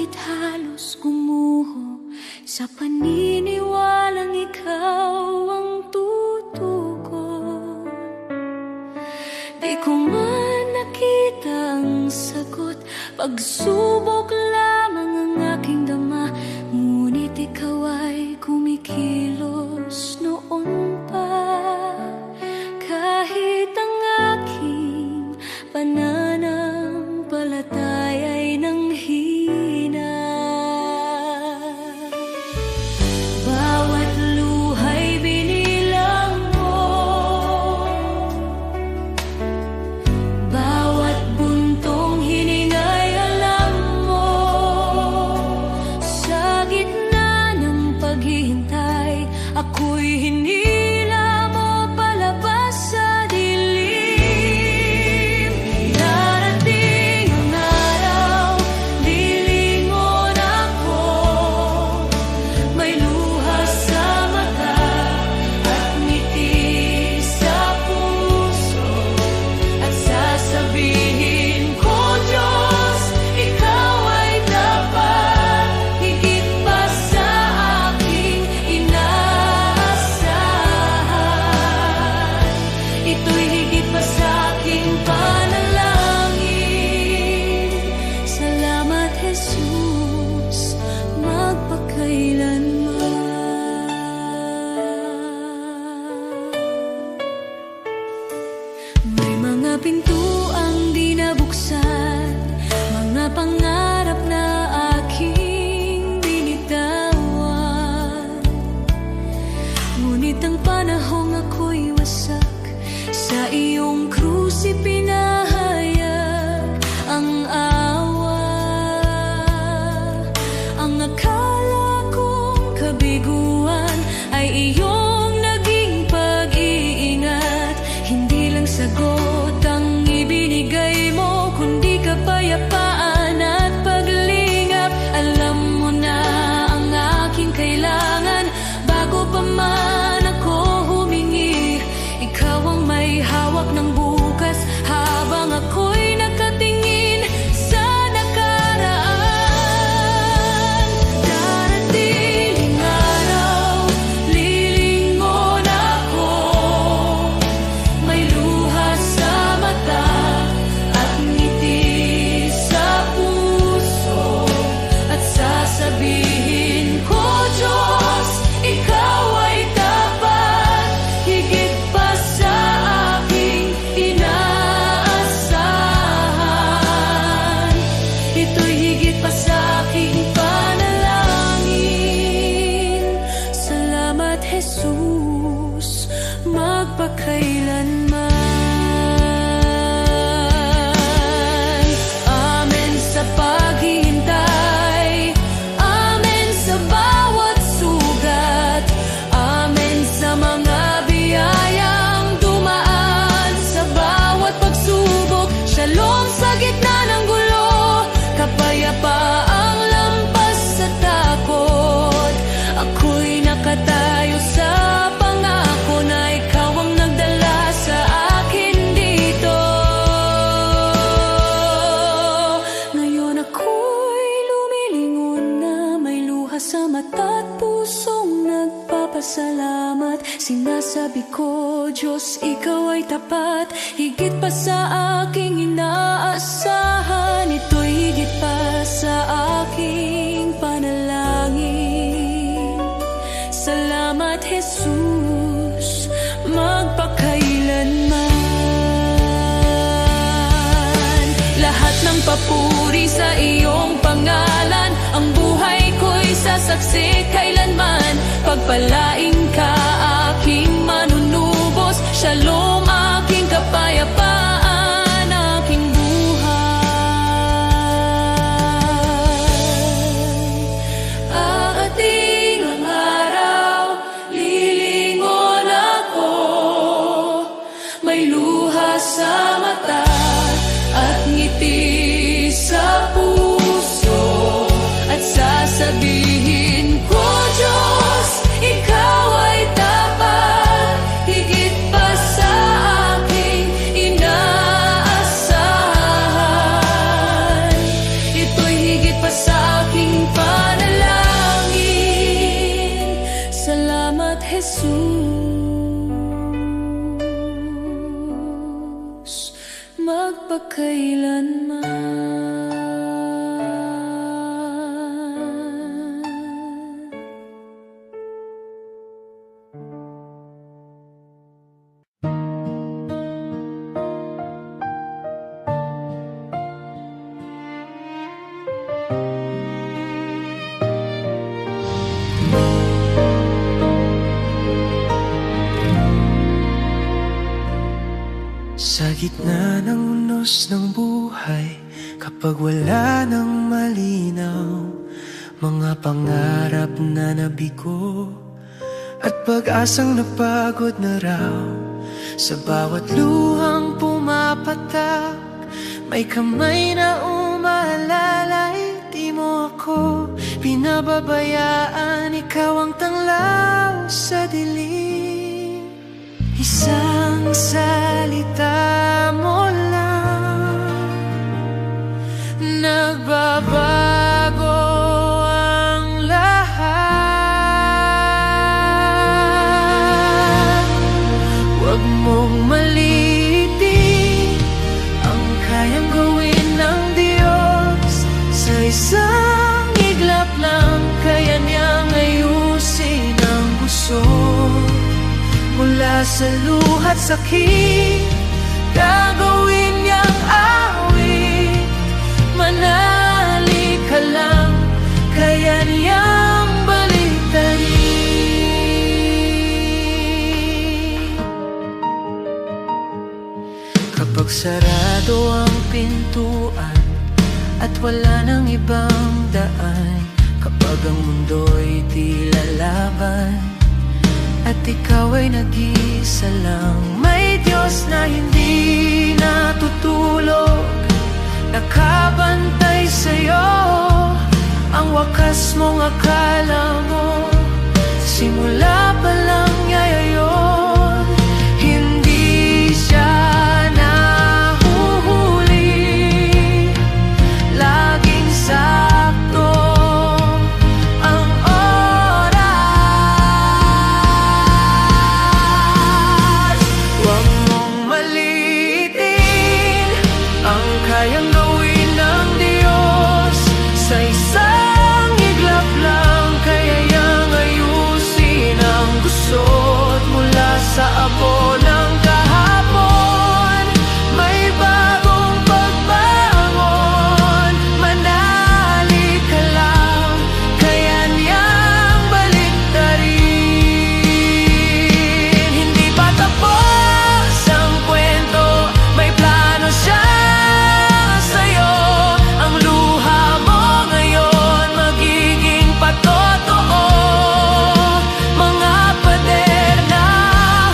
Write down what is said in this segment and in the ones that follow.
langit halos gumuho sa paniniwalang ikaw ang tutugon. Di ko man nakita ang sagot, pagsubok lamang ang aking dama, ngunit ikaw ay kumikilos noon pa. Kahit ang aking pananampalataya ay nanghina, bawat luha'y binilang mo, bawat buntong hininga'y alam mo. Sa gitna ng paghihintay, ako'y hinila mo palabas sa dilim. Darating ang araw, lilingon ako, may luha sa mata at ngiti sa puso, at sasabihin ko, Diyos, ikaw ay dapat, higit pa sa aking inaasahan. Ito'y higit pa sa aking panalangin. Salamat, Jesus, magpakailanman. May mga pintuang di nabuksan, mga pangarap na aking binitawan, ngunit ang panahong ako'y wasak, sa iyong krus ipinahayag ang awa. Ang akala kong kabiguan ay iyong naging pag-iingat. Hindi lang sagot ang ibinigay mo, kundi kapayapaan at paglingap. Alam mo na ang aking kailangan bago pa man ako humingi. Ikaw ang may hawak ng bukas habang ako'y nakatingin sa nakaraan. Darating ang araw, lilingon ako, may luha sa mata at ngiti sa puso, at sasabihin ko, Diyos, ikaw ay dapat, higit pa sa aking inaasahan. Ito'y higit pa sa aking panalangin. Salamat, Jesus, magpakailanman. Amen sa paghihintay, amen sa bawat sugat, amen sa mga biyayang dumaan sa bawat pagsubok. Shalom sa gitna ng gulo, kapayapaang lampas sa takot. Ako'y nakatayo sa pangako na ikaw ang nagdala sa akin dito. Ngayon ako'y lumilingon na, may luha sa mata at pusong nagpapasalamat. Sinasabi ko, Diyos, ikaw ay tapat, higit pa sa aking inaasahan. Ito'y higit pa sa aking panalangin. Salamat, Jesus, magpakailanman. Lahat ng papuri sa iyong pangalan, ang buhay ko'y sasaksi kailanman. Pagpalaing ka, aking manunubos, shalom, aking kapayapaan, aking buhay. Aating ang araw, lilingon ako, may luha sa mata at ngiti sa puso, at sasabihin ko, Diyos, ikaw Salamat, Jesus, magpakailanman. Sa gitna ng unos ng buhay, kapag wala nang malinaw, mga pangarap na nabigo at pag-asang napagod na raw. Sa bawat luhang pumapatak, may kamay na umaalalay. Di mo ako pinababayaan, ikaw ang tanglaw sa dilim. Isang salita mo lang, nagbabago ang lahat. Huwag mong maliitin ang kayang gawin ng Diyos. Sa isang iglap lang, kaya niyang ayusin ang gusot. Mula sa luha't sakit, gagawin niyang awit. Manali ka lang, kaya niyang baliktarin. Kapag sarado ang pintuan at wala nang ibang daan, kapag ang mundo'y tila laban at ikaw ay nag-isa lang, may Diyos na hindi natutulog, nakabantay sa'yo. Ang wakas mong akala mo, simula pa lang niya yun. Hindi siya nahuhuli, laging sakto ang oras. Huwag mong maliitin ang kayang gawin ng Diyos. Sa isang iglap lang, kaya niyang ayusin ang gusot. Mula sa abo ng kahapon, may bagong pagbangon. Manali ka lang, kaya niyang baliktarin. Hindi pa tapos ang kwento, may plano siya sa'yo. Ang luha mo ngayon magiging patotoo. Mga pader na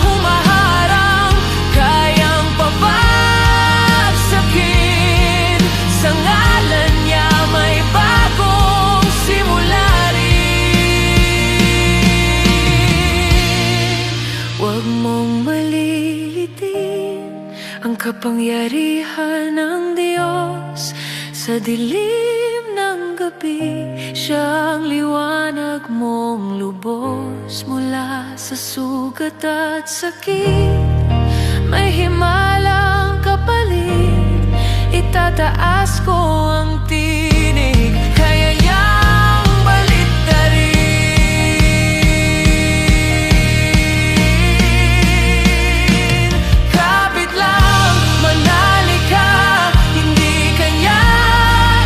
humaharang, kayang pabagsakin. Sa ngalan niya may bagong simula rin. Huwag mong malilitin ang kapangyarihan ng Diyos. Sa dilim ng gabi, siya ang liwanag mong lubos. Mula sa sugat at sakit, may himalang kapalit. Itataas ko ang tinig, kaya niyang baliktarin. Kapit lang, manali ka, hindi kanya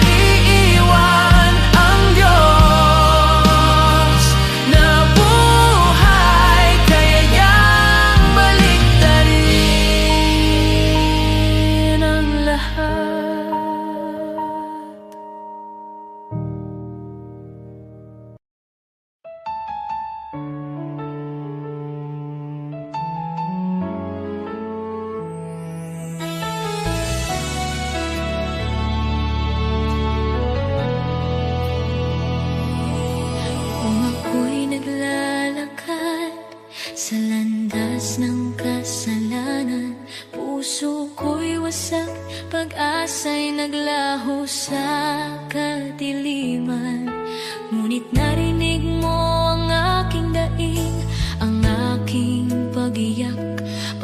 iiwan. Ang Diyos na buhay, kaya niyang baliktarin ang lahat.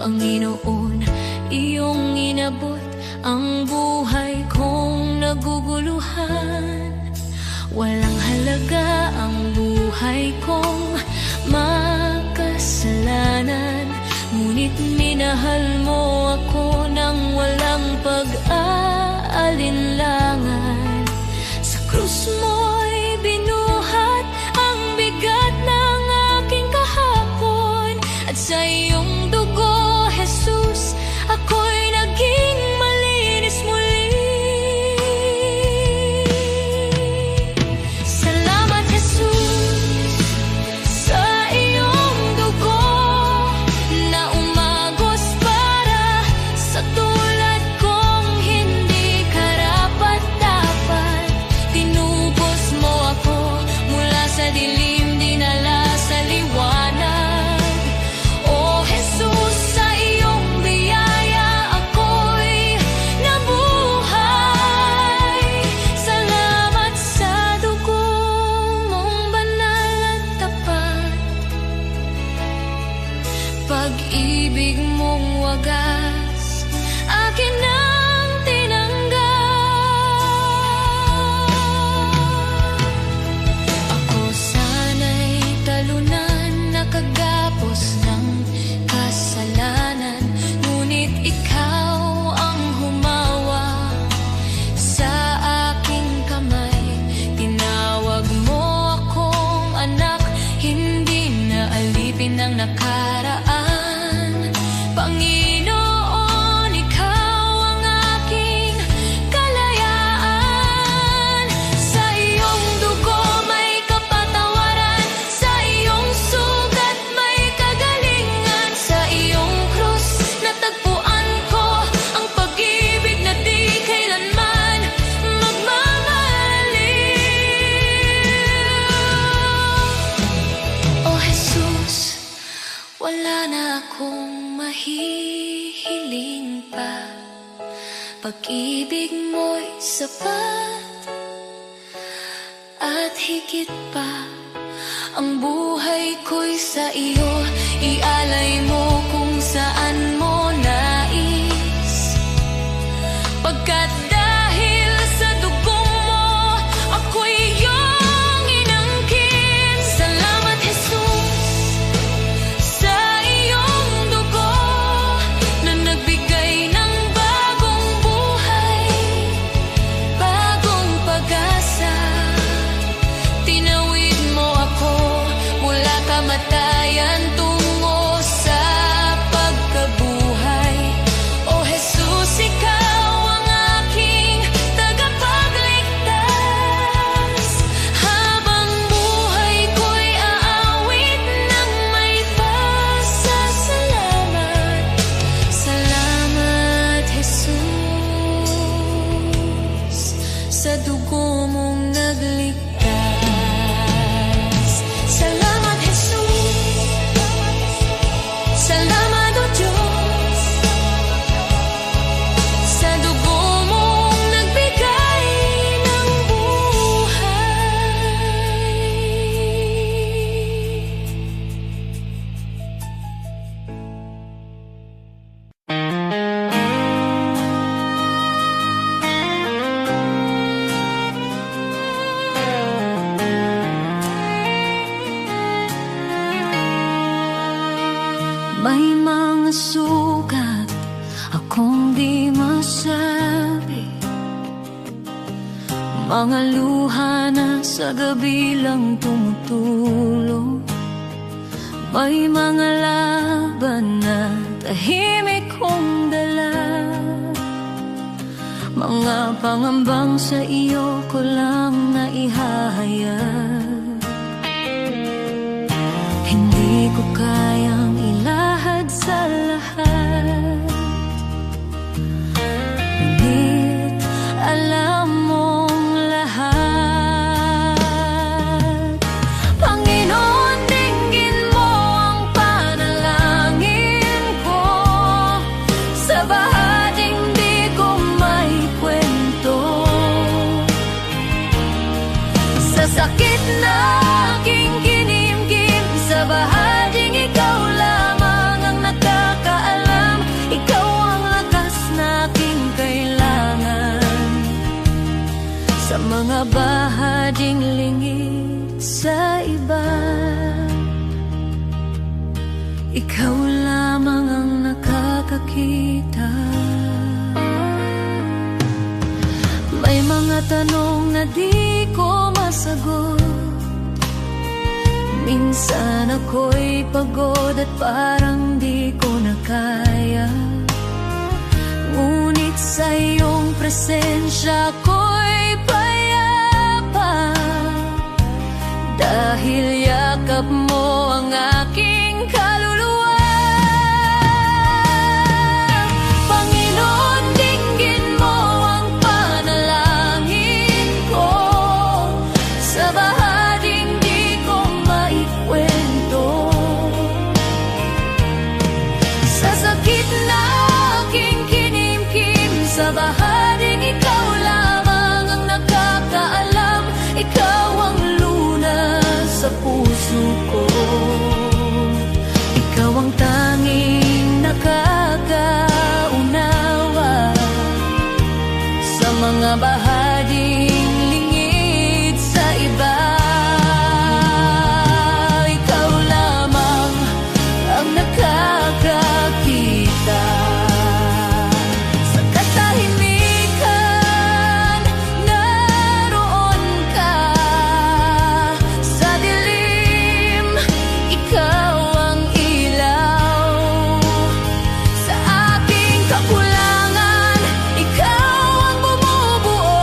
Panginoon, iyong inabot ang buhay kong naguguluhan. Walang halaga ang buhay kong makasalanan, ngunit minahal mo ako ng walang pag-aalinlangan. Sa krus mo'y binuhat ang bigat ng aking kahapon, at sa iyong dugo, Jesus, ako'y naging malinis muli. Salamat, Jesus, sa iyong dugo na umagos para sa tulad kong hindi karapat-dapat. Tinubos mo ako mula sa dilim, dinala sa liwanag. O Jesus, sa iyong biyaya ako'y nabuhay. Salamat sa dugo mong banal at tapat, pag-ibig mong wagas, akin ang tinanggap. Ako sana'y talunan, nakagapos ng kasalanan, ngunit ikaw ang humawak sa aking kamay. Tinawag mo akong anak, hindi na alipin ng nakaraan. Panginoon, ikaw ang aking kalayaan. Sa iyong dugo may kapatawaran, sa iyong sugat may kagalingan. Sa iyong krus natagpuan ko ang pag-ibig na di kailanman magmamaliw. O Jesus, wala na akong mahihiling pa, pag-ibig mo'y sapat at higit pa. Ang buhay ko'y sa iyo, ialay mo kung saan mo nais. Pagkat dahil sa dugo mo, ako'y iyong inangkin. Salamat, Jesus, sa iyong dugo na nagbigay ng bagong buhay, bagong pag-asa. Tinawid mo ako mula kamatayan tungo sa pagkabuhay. O Jesus, ikaw ang aking tagapagligtas. Habang buhay ko'y aawit ng may pasasalamat. Salamat, Jesus, sa dugo mong nagligtas. Salamat, Jesus. Salamat, O Diyos, sa dugo mong nagbigay ng buhay. May mga sugat akong di masabi, mga luha na sa gabi lang tumutulong. May mga laban na tahimik kong dala, mga pangambang sa iyo ko lang naihahayag. Hindi ko kayang ilahad sa lahat, ngunit alam mong lahat. Panginoon, dinggin mo ang panalangin ko sa bahating di ko may kwento, sa sakit ikaw lamang ang nakakakita. May mga tanong na di ko masagot. Minsan ako'y pagod at parang di ko na kaya. Ngunit sa iyong presensya ako'y payapa, dahil yakap mo ang aking kaluluwa. Panginoon, dinggin mo ang panalangin ko sa bahaging di ko maikwento. Sa sakit na aking kinimkim, sa bahaging ikaw lamang ang nakakaalam. Ikaw ang lunas sa puso ko, ikaw ang tanging nakakaunawa sa mga bahaging lingid sa iba. Ikaw lamang ang nakakakita. Sa katahimikan, naroon ka. Sa dilim, ikaw ang ilaw. Sa aking kakulangan, ikaw ang bumubuo.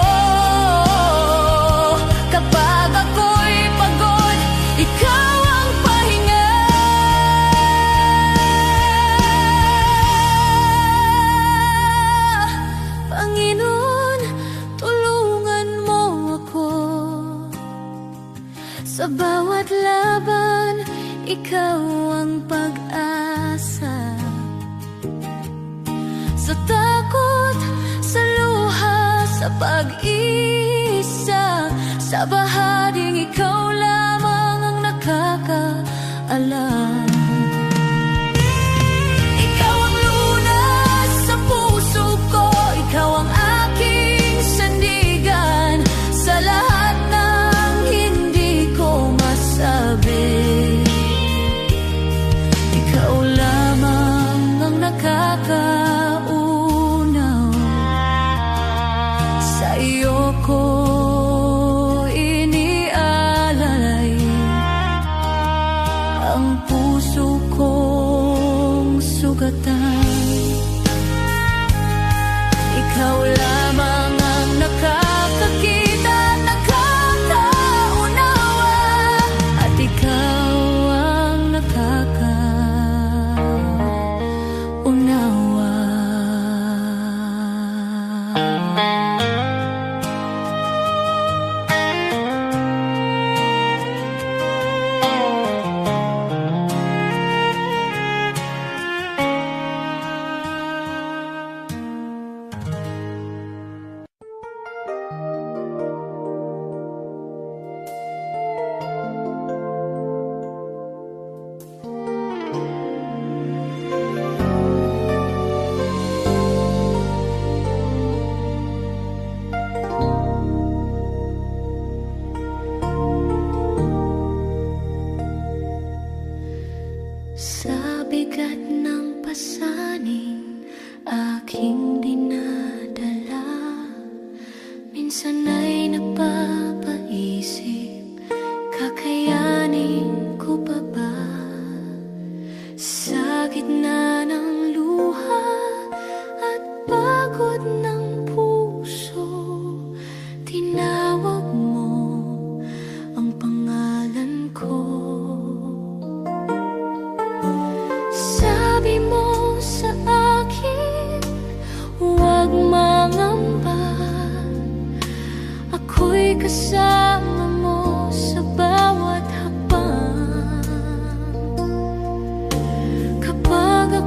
Kapag ako'y pagod, ikaw ang pahinga. Panginoon, tulungan mo ako. Sa bawat laban, ikaw ang pag-asa. Sa takot, sa luha, sa pag-isa, sa bahaging ikaw lamang ang nakakaalam. Ikaw ang lunas sa puso ko, ikaw ang aking sandigan sa lahat ng hindi ko masabi. Ikaw lamang ang nakakaunaw. Sa iyo ko inialalay ang puso kong sugatan. Ikaw lamang ang nakakakita, nakakaunawa, at ikaw ang nakakaunawa. Sa bigat ng pasaning aking dinadala, minsan ay napapaisip, kakayanin ko pa ba? Sa gitna ng luha at pagod ng puso, tinawag mo ang pangalan ko. Sabi mo sa akin, huwag mangamba. Ako'y kasama mo sa bawat hakbang. Kapag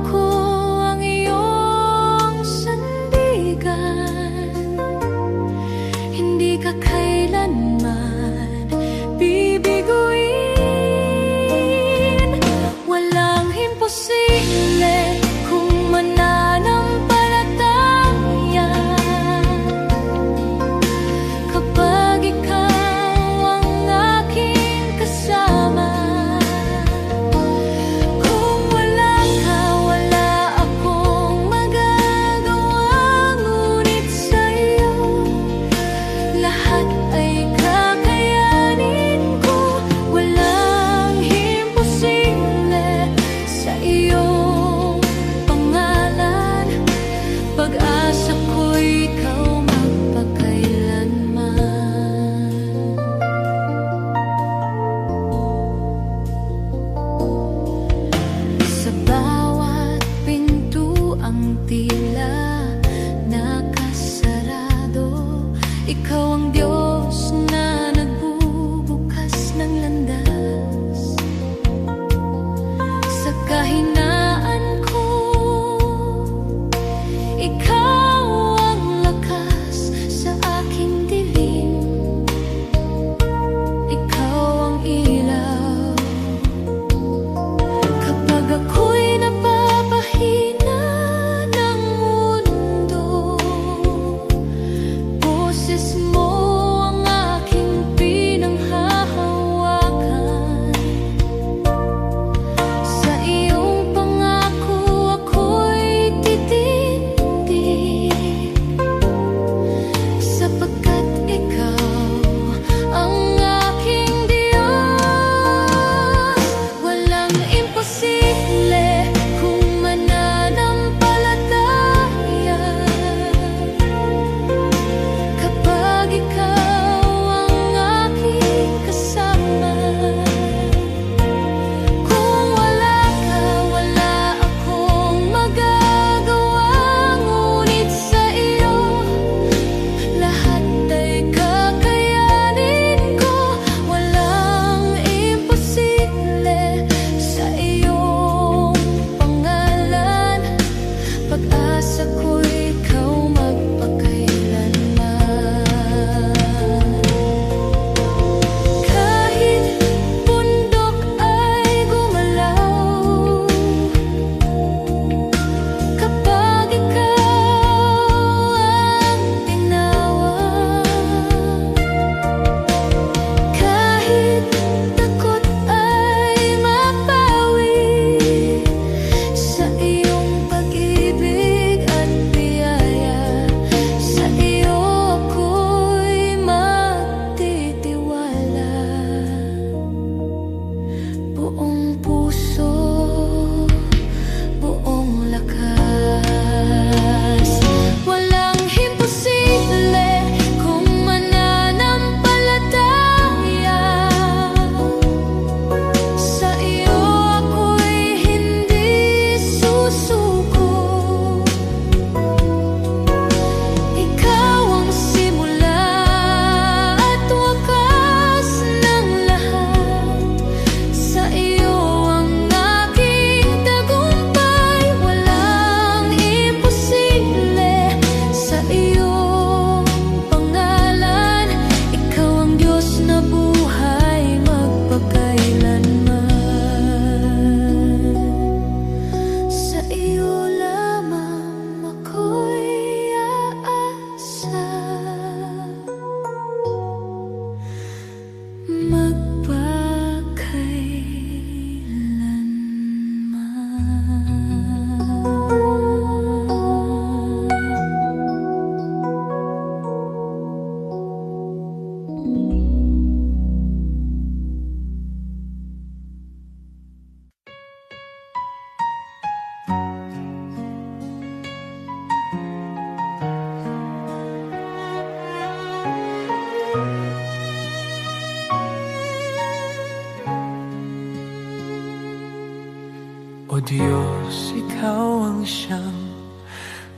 O Diyos, Ikaw ang siyang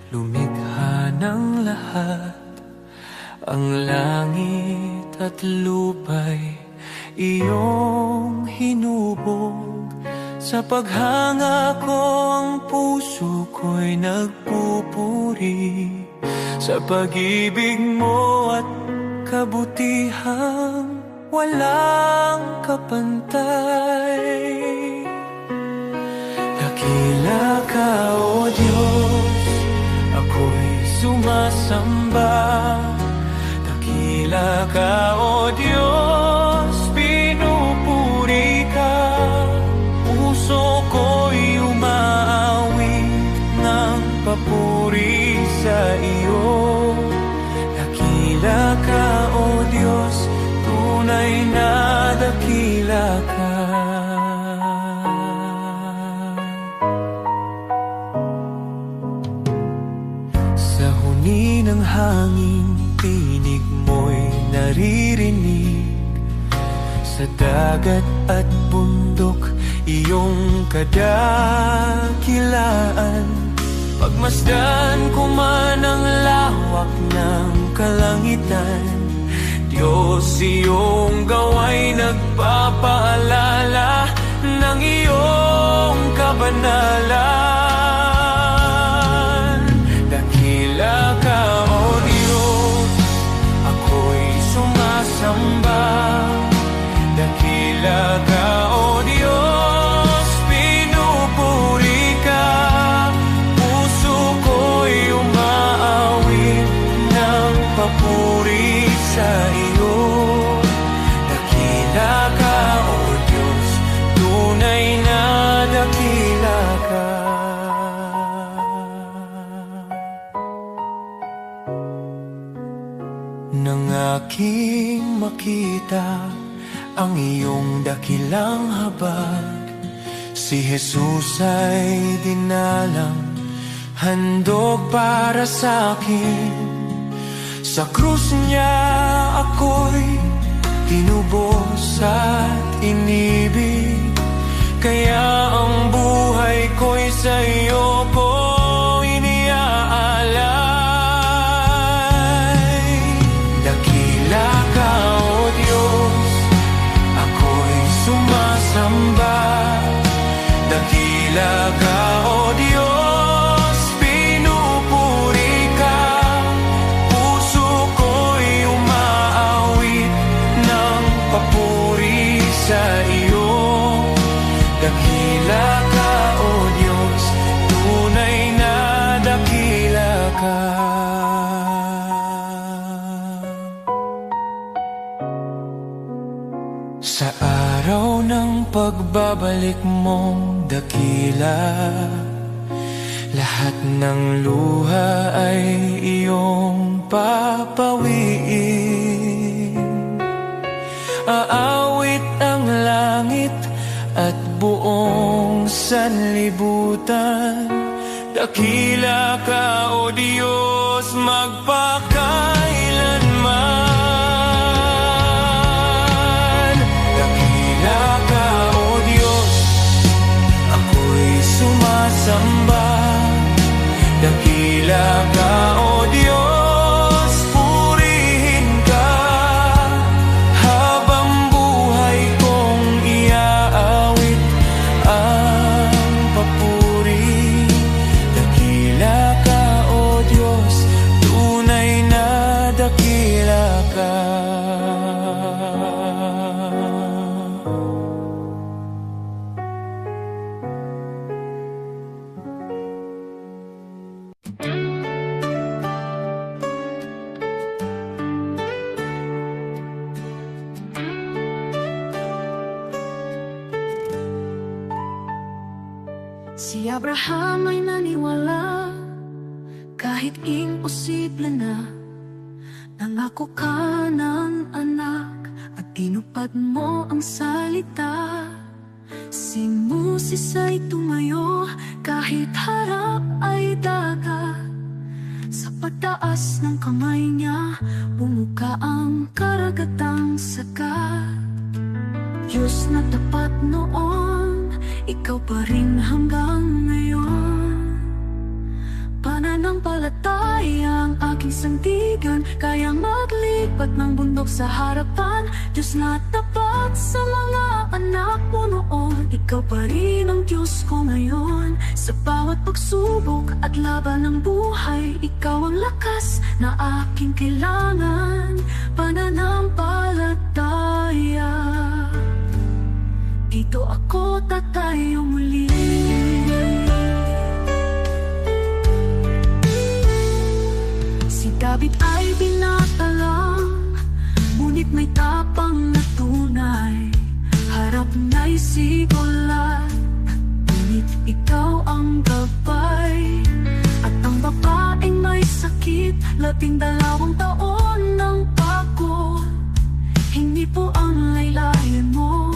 lumikha ng lahat. Ang langit at lupa'y iyong hinubog. Sa paghanga ko ang puso ko'y nagpupuri sa pag-ibig mo at kabutihang walang kapantay. Dakila ka, O Diyos, ako'y sumasamba. Dakila ka, O Diyos, pinupuri ka. Puso ko'y umaawit ng papuri sa iyo. Dakila ka, O Diyos, tunay na dakila ka. Sa huni ng hangin, tinig mo'y naririnig. Sa dagat at bundok, iyong kadakilaan. Pagmasdan ko man ang lawak ng kalangitan, Diyos, iyong gawa'y nagpapaalala ng iyong kabanalan. Dakila ka, O Diyos, ako'y sumasamba. Dakila ka, O Diyos, pinupuri ka. Puso ko'y umaawit ng papuri sa iyo. Dakila ka, O Diyos, tunay na dakila ka. Nang aking makita ang iyong dakilang habag, si Jesus ay dinalang, handog para sa akin. Sa krus niya ako'y tinubos at inibig, kaya ang buhay ko'y sa iyo ko iniaalay. Dakila ka, O Diyos, ako'y sumasamba. Dakila ka, O Diyos, pinupuri ka. Puso ko'y umaawit ng papuri sa iyo. Dakila ka, O Diyos, tunay na dakila ka. Sa araw ng pagbabalik mong dakila, lahat ng luha ay iyong papawiin. Aawit ang langit at buong sanlibutan. Dakila ka, O Diyos, magpakailanman. Dakila ka, O Diyos, ako'y sumasamba. Dakila ka, O Diyos, purihin ka. Habang buhay kong iaawit ang papuri. Dakila ka, O Diyos, tunay na dakila ka. Si Abraham ay naniwala kahit imposible na. Nangako ka ng anak at tinupad mo ang salita. Si Moses ay tumayo kahit harap ay dagat. Sa pagtaas ng kamay niya, bumuka ang karagatang sagat. Diyos na tapat noon, ikaw pa rin hanggang aking sandigan, kayang maglipat ng bundok sa harapan. Diyos na tapat sa mga anak mo noon, ikaw pa rin ang Diyos ko ngayon. Sa bawat pagsubok at laban ng buhay, ikaw ang lakas na aking kailangan. Pananampalataya, dito ako tatayo muli. Si David ay binata lang, ngunit may tapang na tunay. Harap na'y sigolat, ngunit ikaw ang gabay. At ang babaeng may sakit, 12 taon ng pako. Hindi po ang laylayan mo,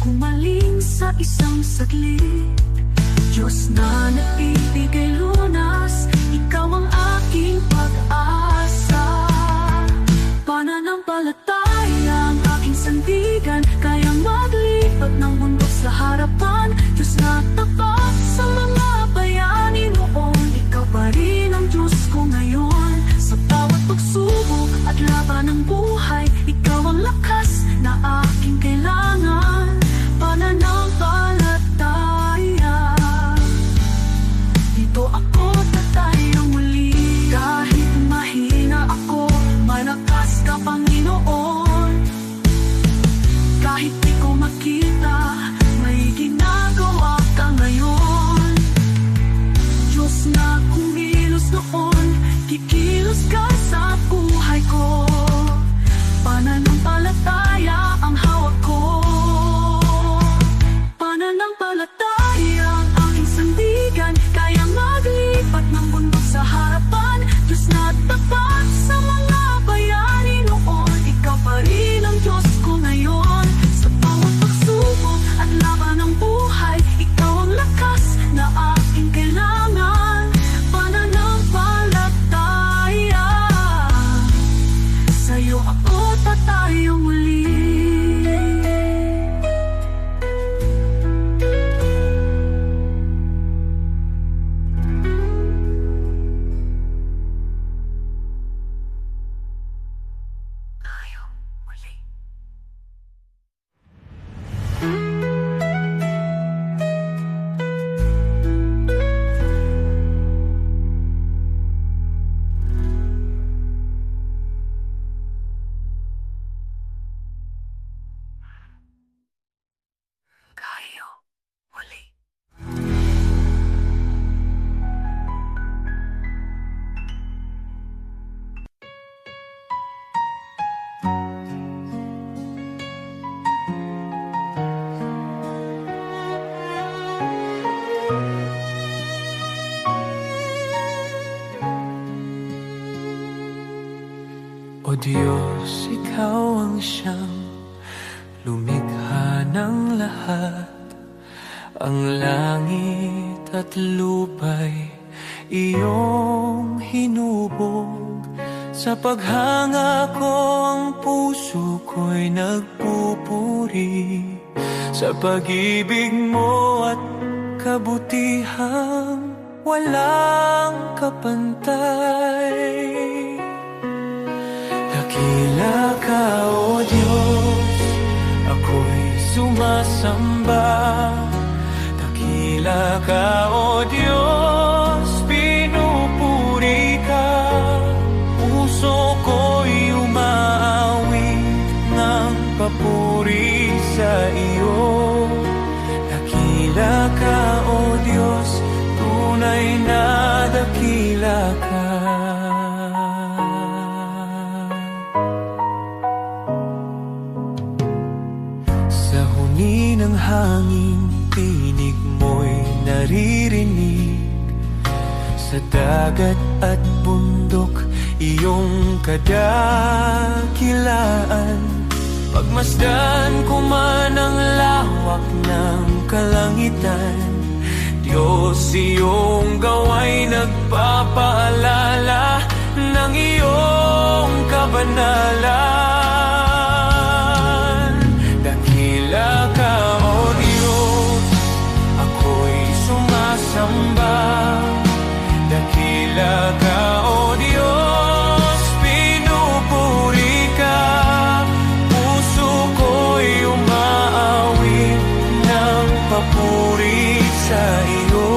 kumaling sa isang saglit. Diyos na nagbibigay lunas, ikaw ang aking pag-asa. Pananampalataya ang aking sandigan, kayang maglipat ng bundok sa harapan. Diyos na tapat sa mga bayani noon, ikaw pa rin ang Diyos ko ngayon. Sa bawat pagsubok at laban ng buhay, ikaw ang lakas na aking kailangan. Pananampalataya, dito ako tatayo muli. Kahit mahina ako, malakas ka Panginoon. Kahit di ko makita, may ginagawa ka ngayon. Diyos na kumilos noon, kikilos ka sa buhay ko. Pananampalataya ang hawak ko. Pananampalataya ang aking sandigan, kayang maglipat ng bundok sa harapan. Diyos na tapat sa mga bayani noon, ikaw pa rin ang Diyos ko ngayon. Sa bawat pagsubok at laban ng buhay, ikaw ang lakas na aking kailangan. Pananampalataya, sa'yo ako tatayo muli. O Diyos, Ikaw ang siyang lumikha ng lahat. Ang langit at lupa'y iyong hinubog. Sa paghanga ko ang puso ko'y nagpupuri sa pag-ibig mo at kabutihang walang kapantay. Dakila ka, O Diyos, ako'y sumasamba. Dakila ka, O Diyos, pinupuri ka. Puso ko'y umaawit ng papuri sa iyo. Dakila ka, O Diyos, tunay na dakila ka. Ng hangin, tinig mo'y naririnig. Sa dagat at bundok, iyong kadakilaan. Pagmasdan ko man ang lawak ng kalangitan, Diyos, iyong gawa'y nagpapaalala ng iyong kabanalan. Dakila ka, O Diyos, ako'y sumasamba. Dakila ka, O Diyos, sa iyo.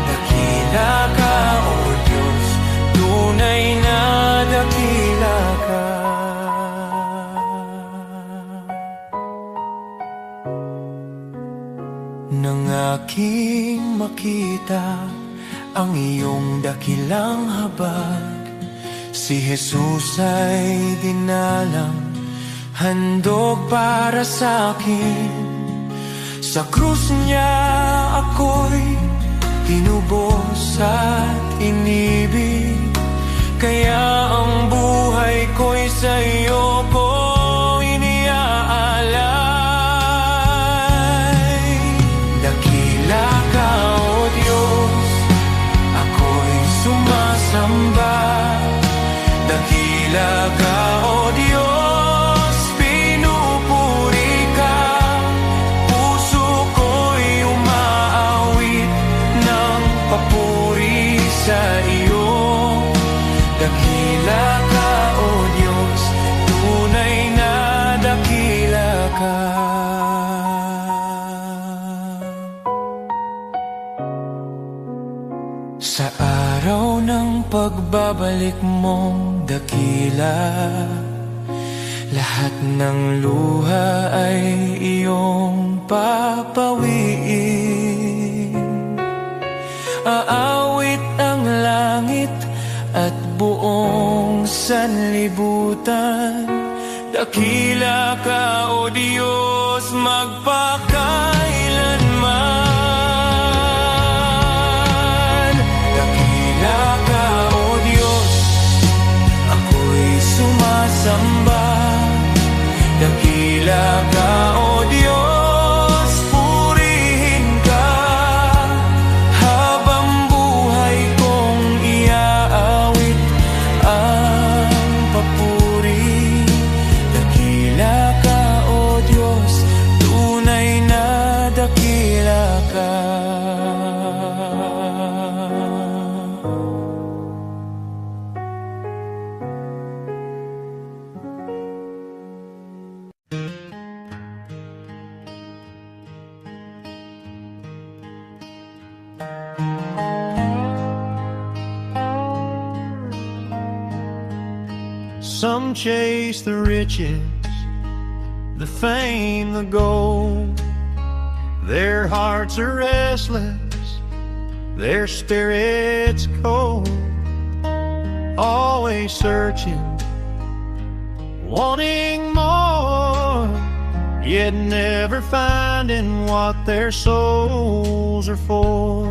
Dakila ka, O Diyos, tunay na dakila ka. Nang aking makita ang iyong dakilang habag, si Jesus ay dinalang, handog para sa akin. Sa krus niya ako'y tinubos at inibig, kaya ang buhay ko'y sa iyo ko iniaalay. Dakila ka, O Diyos, ako'y sumasamba. Dakila ka, O Diyos, pinupuri ka. Puso ko'y umaawit ng papuri sa iyo. Dakila ka, O Diyos, tunay na dakila ka. Sa araw ng pagbabalik mong dakila, lahat ng luha ay iyong papawiin. Aawit ang langit at buong sanlibutan. Dakila ka, O Diyos, magpakailanman. Dakila ka, O Diyos, ako'y sumasamba. Dakila ka, O Diyos, purihin ka. Habang buhay kong iaawit ang papuri. Dakila ka, O Diyos, tunay na dakila ka. Some chase the riches, the fame, the gold. Their hearts are restless, their spirits cold. Always searching, wanting more, yet never finding what their souls are for.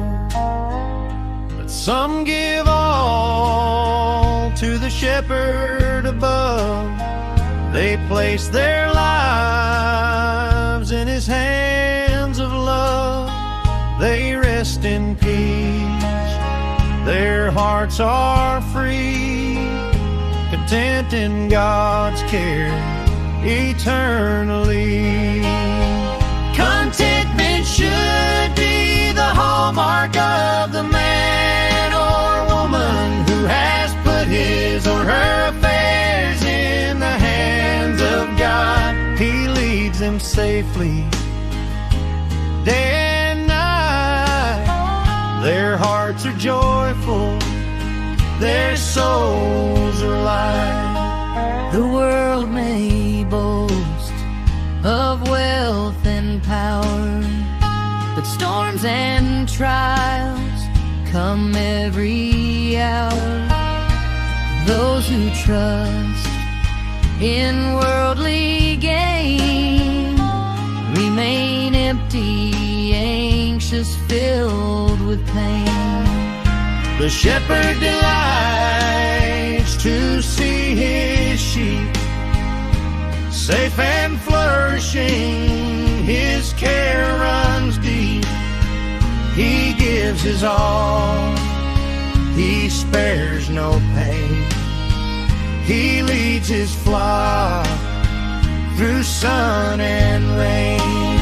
But some give all to the shepherd above. They place their lives in his hands of love. They rest in peace, their hearts are free, content in God's care eternally. Contentment should be the hallmark of the man or woman who has put his or her affairs in the hands of God. He leads them safely day and night. Their hearts are joyful, their souls are light. The world may boast of wealth and power, but storms and trials come every hour. Those who trust in worldly gain remain empty, anxious, filled with pain. The shepherd delights to see his sheep safe and flourishing. His care runs deep. He gives his all, he spares no pain. He leads his flock through sun and rain.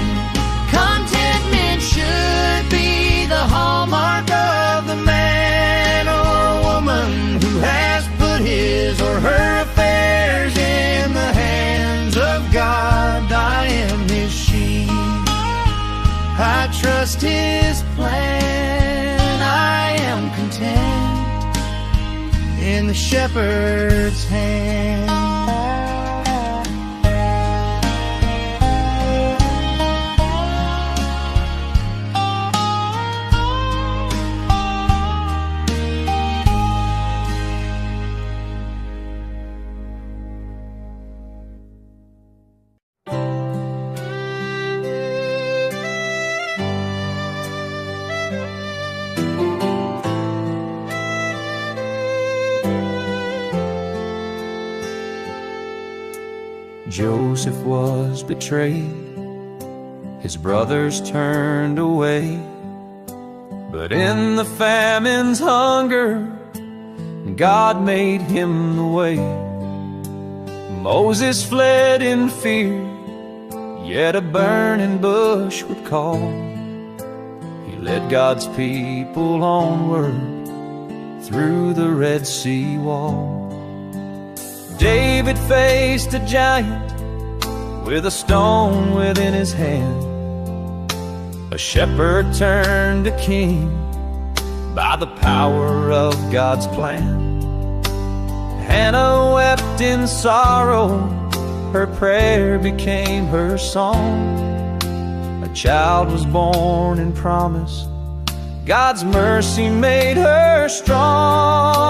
Contentment should be the hallmark of the man or woman Who has put his or her affairs in the hands of God. I am his sheep, I trust trust His plan. I am content in the shepherd's hand. Joseph was betrayed, his brothers turned away, but in the famine's hunger, God made him the way. Moses fled in fear, yet a burning bush would call. He led God's people onward through the Red Sea wall. David faced a giant with a stone within his hand. A shepherd turned to king by the power of God's plan. Hannah wept in sorrow, her prayer became her song. A child was born in promise, God's mercy made her strong.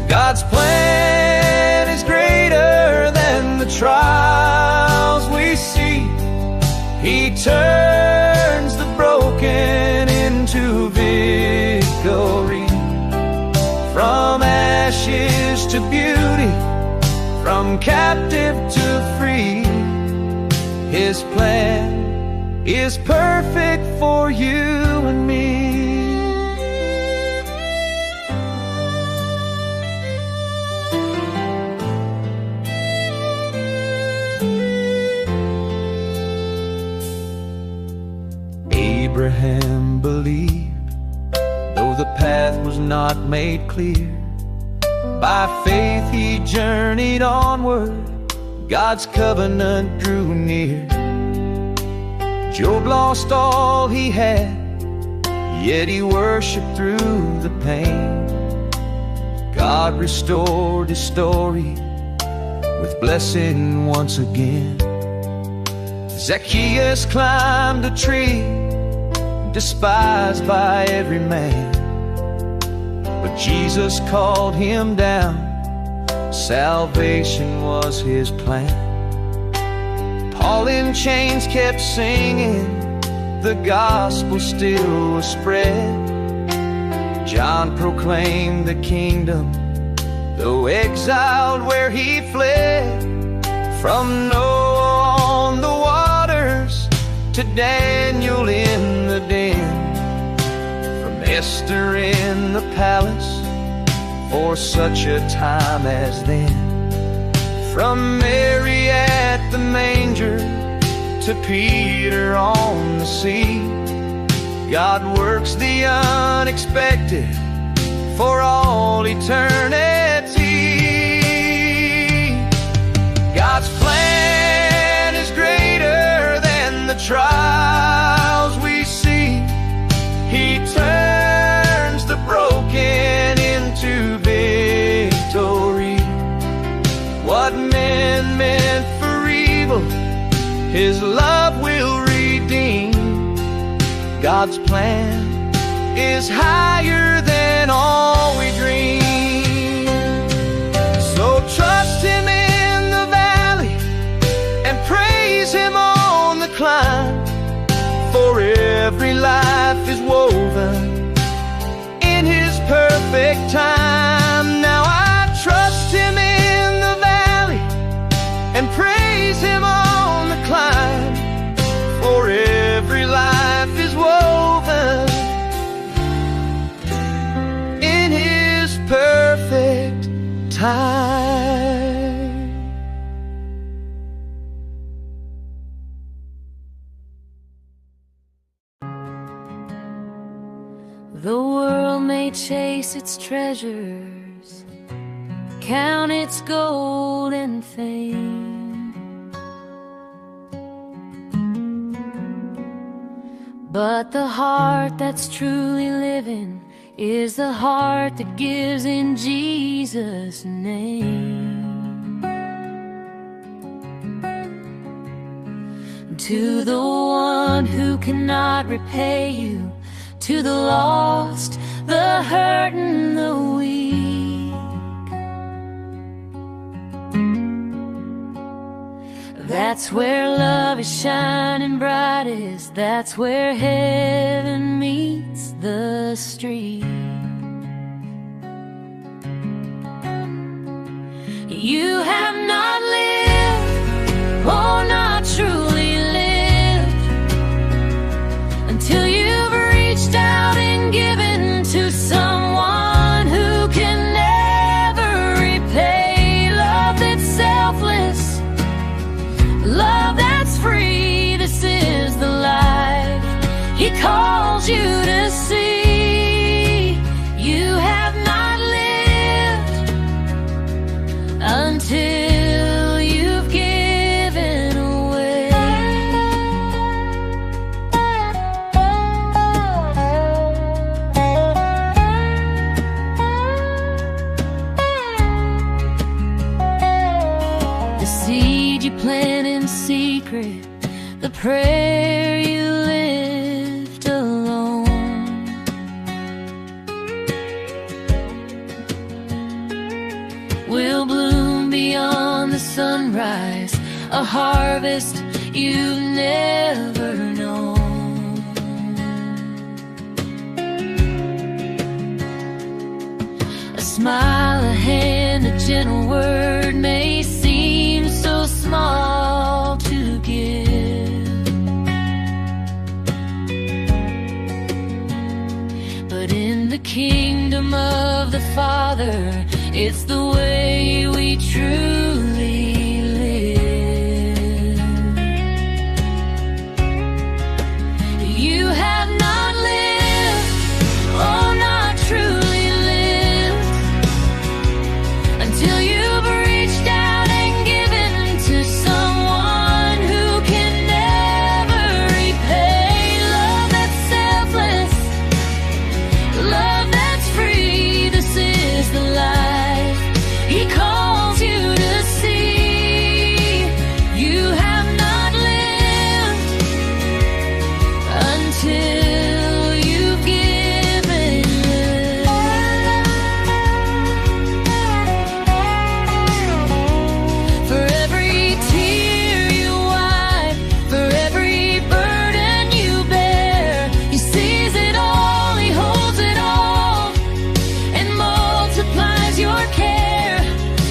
God's plan is greater than the trials we see. He turns the broken into victory. From ashes to beauty, from captive to free, His plan is perfect for you and me. Abraham believed, though the path was not made clear. By faith he journeyed onward, God's covenant drew near. Job lost all he had, yet he worshiped through the pain. God restored his story with blessing once again. Zacchaeus climbed a tree, despised by every man, but Jesus called him down. Salvation was His plan. Paul in chains kept singing, the gospel still was spread. John proclaimed the kingdom, though exiled where he fled. From Noah on the waters to Daniel in the den, from Esther in the palace for such a time as then, from Mary at the manger to Peter on the sea. God works the unexpected for all eternity. God's plan is greater than the trials we see. He turns the broken into victory. What men meant for evil, His love will redeem. God's plan is higher than all we dream. So trust Him in the valley and praise Him on the climb, for every life is woven in His perfect time. Now I trust Him in the valley and praise Him on the climb, for every life is woven in His perfect time. The world may chase its treasures, count its gold and fame, But the heart that's truly living is the heart that gives in Jesus' name. To the one who cannot repay you, to the lost, the hurt and the weak, that's where love is shining brightest. That's where heaven meets the street. You have not lived, oh, not truly lived, until you've reached out and given to someone who can never repay. Love that's selfless, love that's free. This is the life He calls you to see. You have not lived until you've given away. The seed you plant in secret, the prayer you lift alone, will bloom beyond the sunrise, a harvest you've never known. A smile, a hand, a gentle word may seem so small to give, but in the kingdom of the Father, it's the way we truly live. You have not lived, oh, not truly lived, until you've reached out and given to someone who can never repay. Love that's selfless, love that's free. This is the life He calls you to see. You have not lived until you've given. For every tear you wipe, for every burden you bear, He sees it all, He holds it all, and multiplies your care.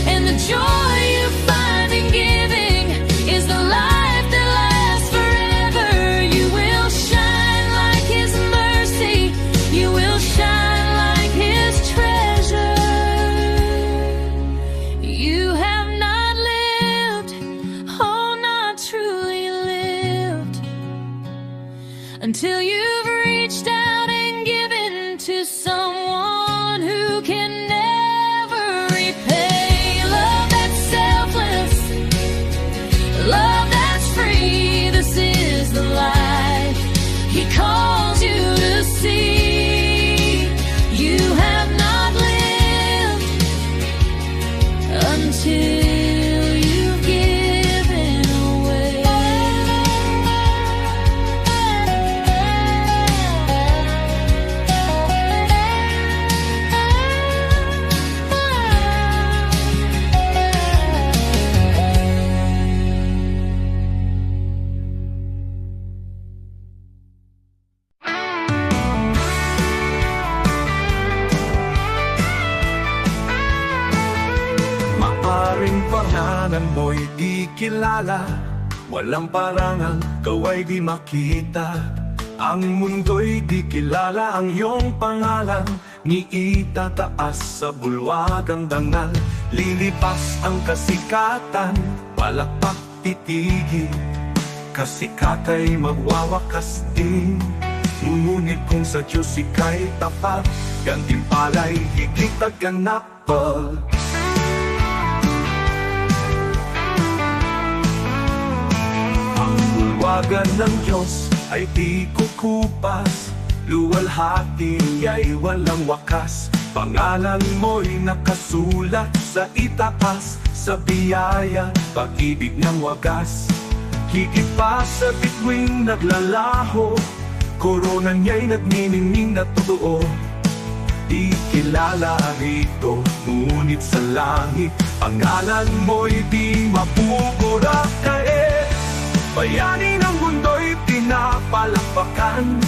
And the joy you find in giving is the life that lasts forever. You will shine like His mercy, you will shine like His treasure. You have not lived, oh, not truly lived, until you've reached out and given to someone who can never repay. Love that's selfless, love that's free. This is the life He calls you to see. You have not lived until you've given away. Maaring pangalan mo'y di kilala, walang parangal, kaway di makita. Ang mundo'y di kilala ang iyong pangalan, ni itataas sa bulwagang dangal. Lilipas ang kasikatan, palakpak titigil, kasikatay magwawakas din. Ngunit kung sa Diyos ika'y tapat, gantimpala'y higit at ganapal. Ang bulwagan ng Diyos ay di ko kukupas, luwalhati niya'y walang wakas. Pangalan mo'y nakasulat sa itaas, sa biyaya, pag-ibig ng wagas. Higit pa sa bituing naglalaho, korona niya'y nagniningning na totoo. Di kilala rito, ngunit sa langit, pangalan mo'y di mapupura. Kahit bayani ng mundo'y pinapalakpakan,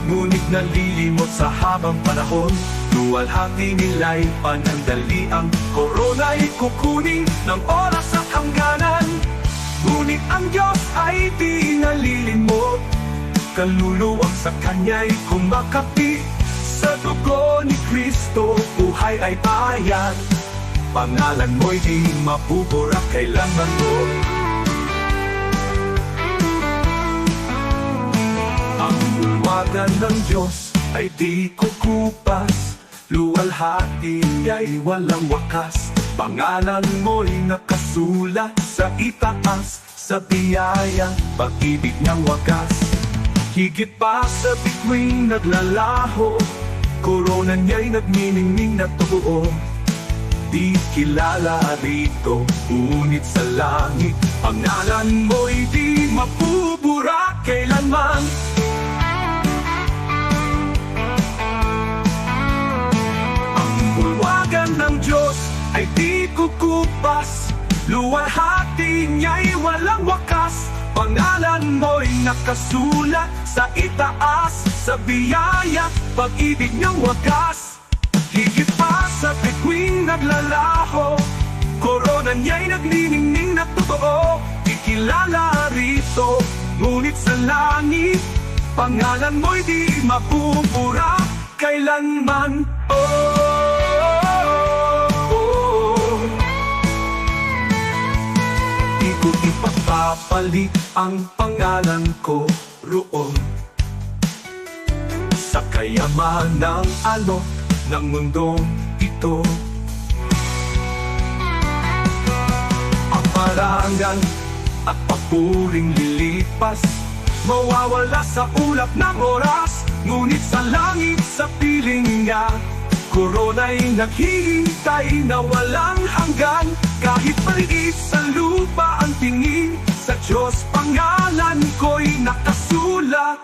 ngunit nalilimot sa habang panahon. Luwalhati nila'y panandali, ang korona'y kukunin ng oras at hangganan. Ngunit ang Diyos ay di nalilimot, kaluluwang sa Kanya'y kumakapi. Sa dugo ni Kristo, buhay ay bayan. Pangalan mo'y di mapupura kailanman mo. Ang bulwagan ng Diyos ay di kukupas, luwalhati niya'y walang wakas. Pangalan mo'y nakasulat sa itaas, sa biyaya, pag-ibig niyang wagas. Higit pa sa bituing naglalaho, korona niya'y nagniningning na totoo. Di kilala rito, ngunit sa langit, pangalan mo'y di mapupura kailanman. Ang bulwagan ng Diyos ay di kukupas, luwalhati niya'y walang wakas. Pangalan mo'y nakasulat sa itaas, sa biyaya, pag-ibig niyang wagas. Higit pa sa bituing naglalaho, korona niya'y nagniningning na totoo. Ikilala rito, ngunit sa langit, pangalan mo'y di mapupura kailanman. Di ko ipapapalit ang pangalan ko roon sa kayamanang alok ng mundong ito. Ang parangal at papuring lilipas, mawawala sa ulap ng oras. Ngunit sa langit, sa piling niya, korona'y naghihintay na walang hanggan. Kahit maliit sa lupa ang tingin, sa Diyos pangalan ko'y nakasulat.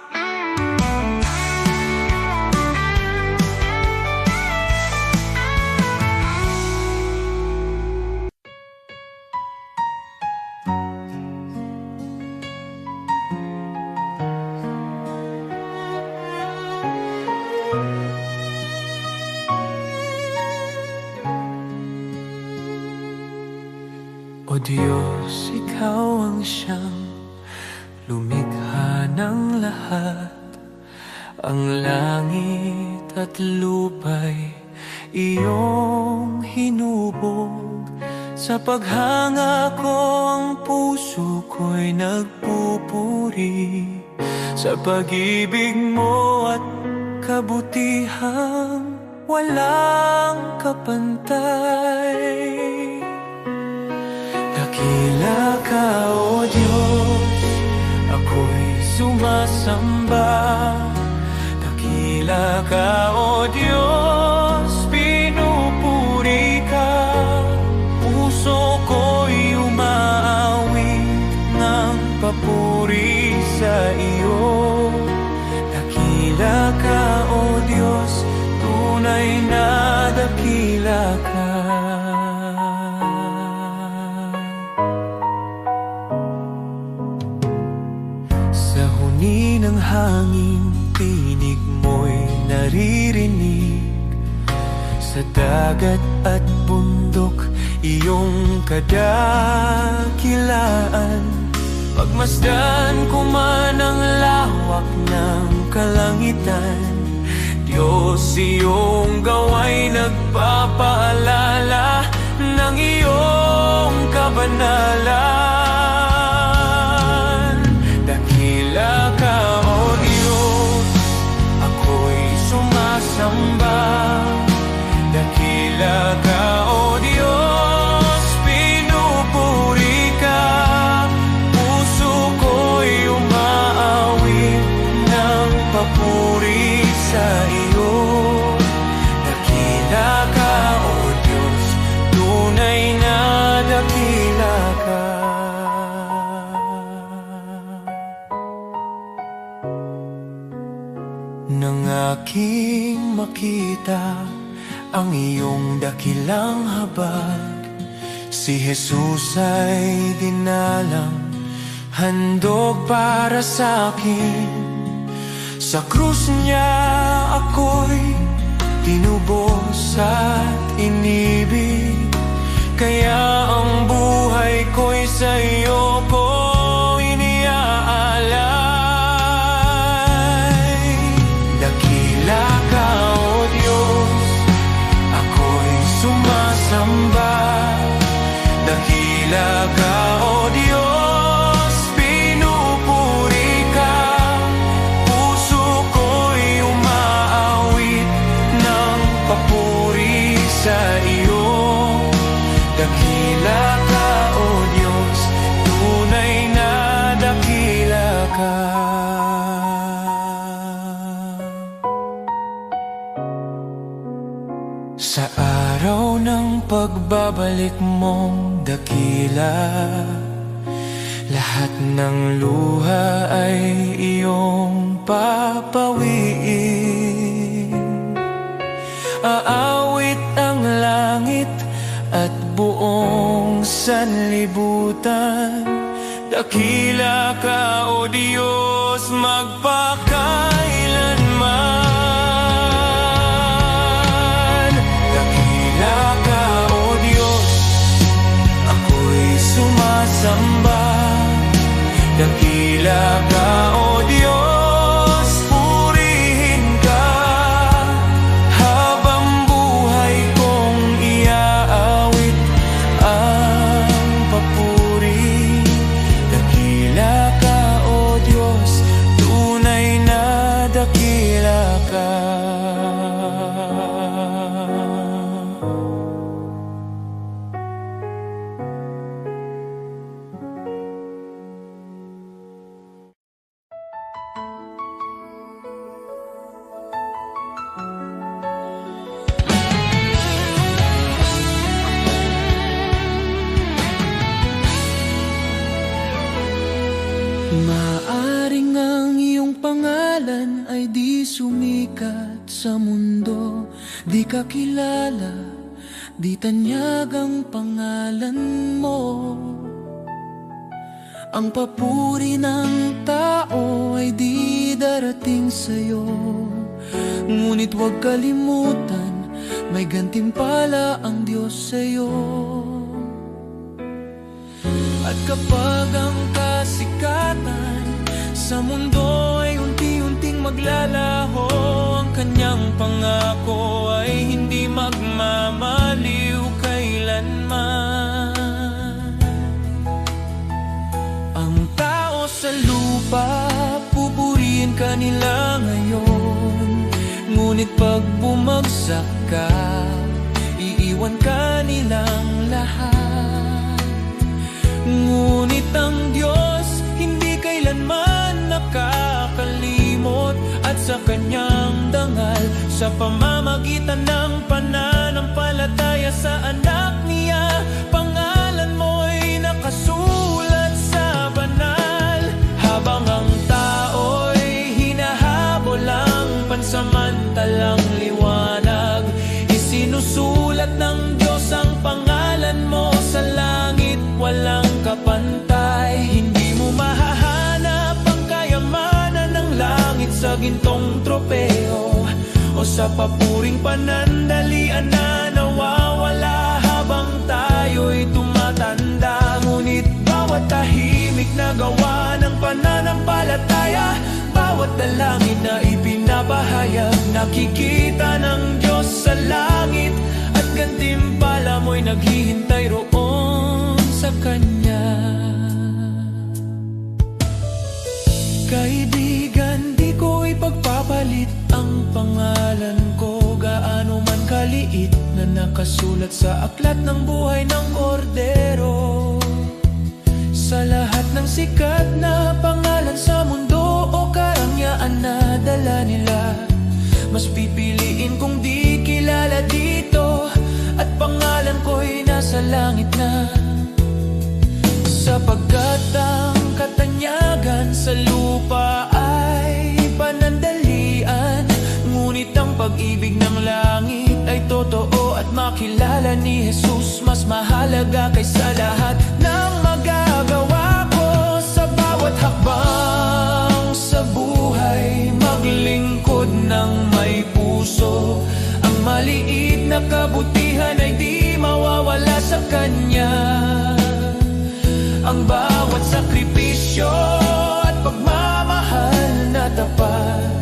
O Diyos, Ikaw ang siyang lumikha ng lahat. Ang langit at lupa'y iyong hinubog. Sa paghanga ko ang puso ko'y nagpupuri sa pag-ibig mo at kabutihang walang kapantay. Dakila ka, O Diyos, ako'y sumasamba. Dakila ka, O Diyos, pinupuri ka. Puso ko'y umaawit ng papuri sa iyo. Dakila ka, O Diyos, tunay na dakila ka. Ng hangin, tinig mo'y naririnig. Sa dagat at bundok, iyong kadakilaan. Pagmasdan ko man ang lawak ng kalangitan, Diyos, iyong gawa'y nagpapaalala ng iyong kabanalan. Dakila ka, O Diyos, ako'y sumasamba. Dakila ka, O Diyos, pinupuri ka. Puso ko'y umaawit ng papuri sa iyo. Dakila ka, O Diyos, tunay na dakila ka. Nang aking makita ang iyong dakilang habag, si Jesus ay dinalang, handog para sa akin. Sa krus niya ako'y tinubos at inibig, kaya ang buhay ko'y sa iyo ko iniaalay. Dakila ka, O Diyos, ako'y sumasamba. Dakila ka, O Diyos, pinupuri ka. Puso ko'y umaawit ng papuri sa iyo. Dakila ka, O Diyos, tunay na dakila ka. Sa araw ng pagbabalik mong dakila, lahat ng luha ay iyong papawiin. Aawit ang langit at buong sanlibutan. Dakila ka, O Diyos, magpakailanman. Dakila ka, O Diyos, ako'y sumasamba. Dakila ka, O Diyos, purihin ka. Habang buhay kong iaawit ang papuri. Dakila ka, O Diyos, tunay na dakila ka. Maaring ang iyong pangalan ay di sumikat sa mundo, di ka kilala, di tanyag ang pangalan mo. Ang papuri ng tao ay di darating sa'yo, ngunit huwag kalimutan, may gantimpala ang Diyos sa'yo. At kapag ang kasikatan sa mundo ay unti-unting maglalaho, ang kanyang pangako ay hindi magmamaliw kailanman. Ang tao sa lupa, pupurihin ka nila ngayon, ngunit pag bumagsak ka, iiwan ka nilang lahat. Ngunit ang Diyos hindi kailanman nakakalimot, at sa kanyang dangal, sa pamamagitan ng pananampalataya sa anak niya, pangalan mo'y nakasulat sa banal. Habang ang tao'y hinahabol ang pansamantalang liwanag, isinusulat ng Diyos ang pangalan mo sa langit, walang kapantay. Hindi mo mahahanap ang kayamanan ng langit sa gintong tropeo o sa papuring panandalian na nawawala habang tayo'y tumatanda. Ngunit bawat tahimik na gawa ng pananampalataya, bawat dalangin na ipinapahayag, nakikita ng Diyos sa langit, at gantimpala mo'y naghihintay roon sa Kanya. Kaibigan, di ko ipagpapalit ang pangalan ko, gaano man kaliit, na nakasulat sa aklat ng buhay ng Kordero. Sa lahat ng sikat na pangalan sa mundo o karangyaan na dala nila. Mas pipiliin kung di kilala dito at pangalan ko'y nasa langit na. Sapagkat ang katanyagan sa lupa ay panandalian, ngunit ang pag-ibig ng langit ay totoo. At makilala ni Jesus mas mahalaga kaysa lahat ng magagawa ko. Sa bawat hakbang sa buhay, maglingkod ng may puso. Ang maliit na kabutihan ay di mawawala sa Kanya. Ang bawat sakripisyo at pagmamahal na tapat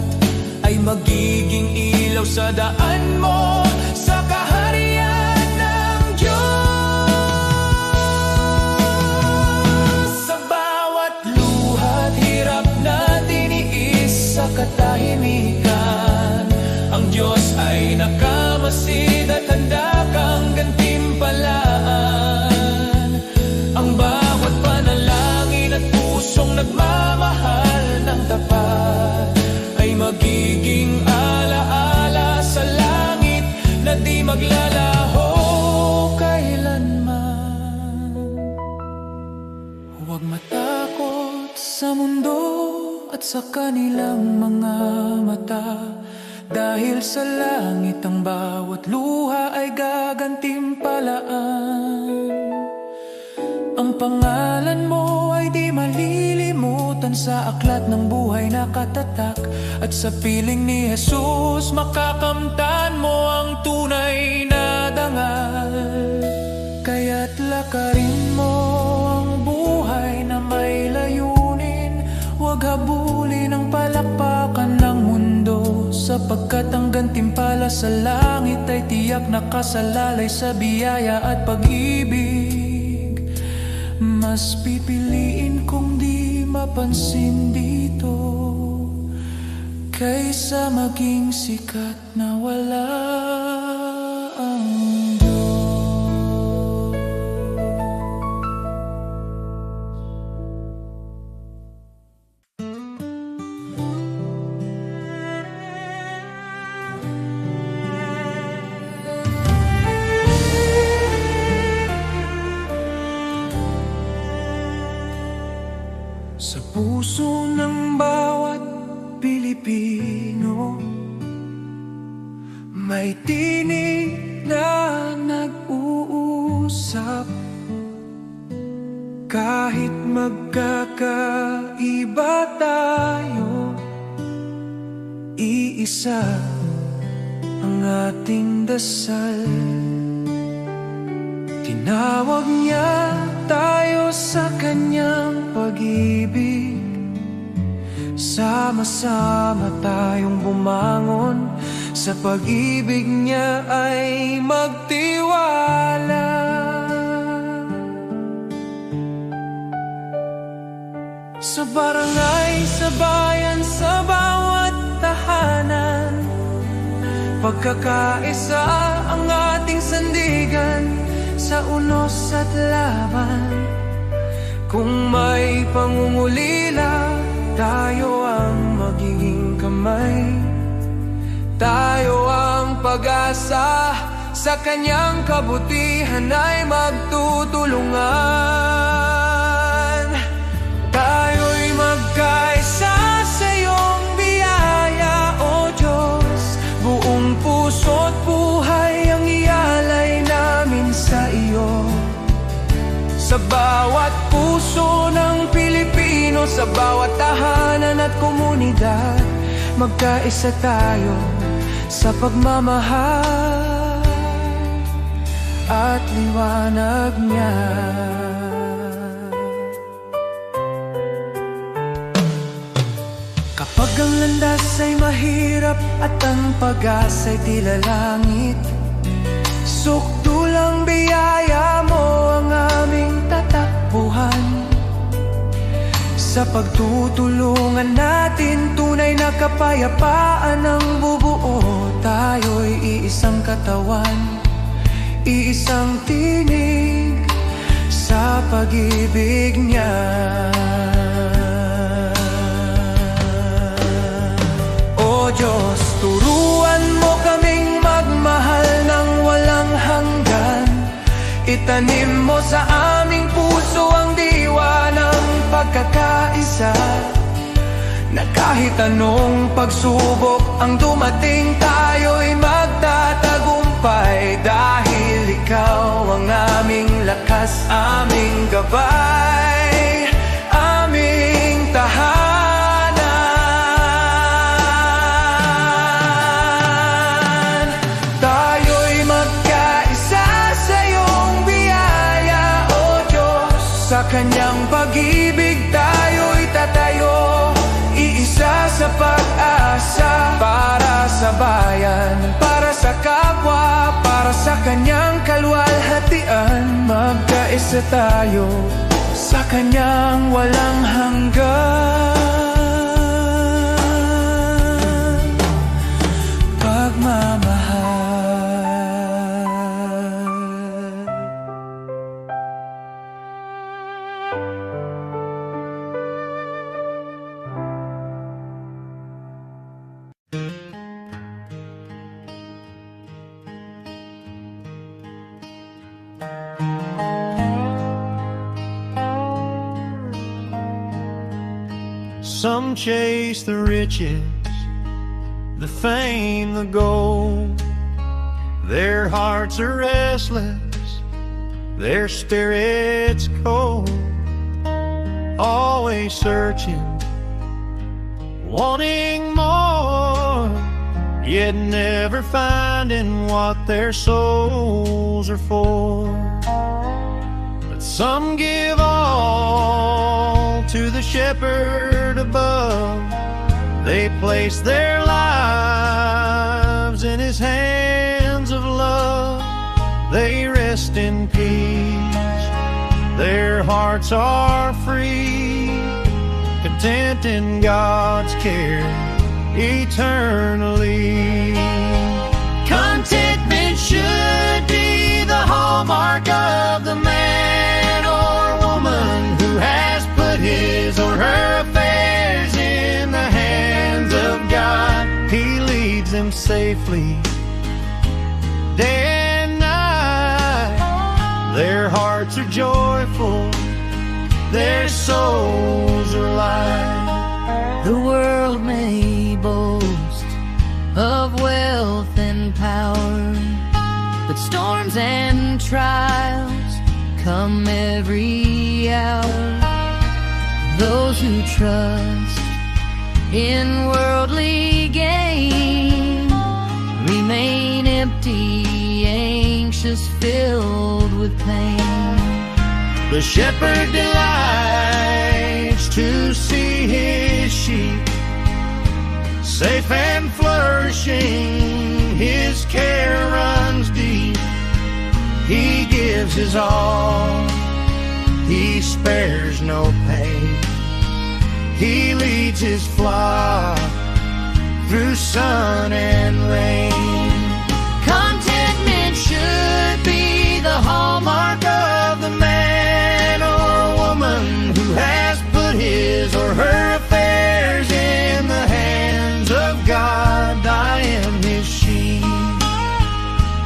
ay magiging ilaw sa daan mo sa kaharian ng Diyos. Sa bawat luha't hirap na tiniis sa katahimikan, ang Diyos ay nakamasid at handa kang gantimpalaan. Ang bawat panalangin at pusong nagmamahal ng tapat ay magiging alaala sa langit na di maglalaho kailanman. Huwag matakot sa mundo at sa kanilang mga mata, dahil sa langit ang bawat luha ay gagantimpalaan. Ang pangalan mo ay di malilimutan sa aklat ng buhay na katatak, at sa piling ni Jesus makakamtan mo ang tunay na dangal. Kaya't lakarin mo ang buhay na may layunin, huwag habulin ang palakpakan ng mundo, sapagkat ang gantimpala sa langit ay tiyak nakasalalay sa biyaya at pag-ibig. Mas pipiliin kong di mapansin dito kaysa maging sikat na wala ang Diyos. Sa puso ng bawat Pilipino may tinig na nag-uusap. Kahit magkakaiba tayo, iisa ang ating dasal. Tinawag niya tayo sa Kanyang pag-ibig. Sama-sama tayong bumangon, sa pag-ibig niya ay magtiwala. Sa barangay, sa bayan, sa bawat tahanan, pagkakaisa ang ating sandigan. Sa unos at laban, kung may pangungulila, tayo ang magiging kamay. Tayo ang pag-asa, sa Kanyang kabutihan ay magtutulungan. Tayo'y magkaisa sa iyong biyaya, O Diyos. Buong puso't buhay ang ialay namin sa iyo. Sa bawat puso ng Pilipino, sa bawat tahanan at komunidad, magkaisa tayo sa pagmamahal at liwanag niya. Kapag ang landas ay mahirap at ang pag-asa'y tila langit, sukdulang biyaya mo ang aming tatakbuhan. Sa pagtutulungan natin, tunay na kapayapaan ang bubuo. Tayo'y iisang katawan, iisang tinig sa pag-ibig niya. Diyos, turuan mo kaming magmahal ng walang hanggan. Itanim mo sa aming puso ang diwa ng pagkakaisa, na kahit anong pagsubok ang dumating, tayo'y magtatagumpay. Dahil ikaw ang aming lakas, aming gabay, aming tahanan. Tayo'y magkaisa sa iyong biyaya, O Diyos. Sa kanyang pag-ibig tayo'y tatayo, iisa sa pag-asa, para sa bayan, para sa kapwa, para sa kanyang kalwalhatian. Magkaisa tayo sa kanyang walang hanggan pagmamahal. Some chase the riches, the fame, the gold. Their hearts are restless, their spirits cold. Always searching, wanting more, yet never finding what their souls are for. But some give all to the shepherd above. They place their lives in his hands of love. They rest in peace, their hearts are free, content in God's care eternally. Contentment should be the hallmark of the man or woman who has put his or her affairs in the hands of God. He leads them safely day and night. Their hearts are joyful, their souls are light. The world may boast of wealth and power, but storms and trials come every hour. Those who trust in worldly gain remain empty, anxious, filled with pain. The shepherd delights to see his sheep safe and flourishing. His care runs deep. He gives his all, he spares no pain. He leads his flock through sun and rain. Contentment should be the hallmark of the man or woman who has put his or her affairs in the hands of God. I am his sheep,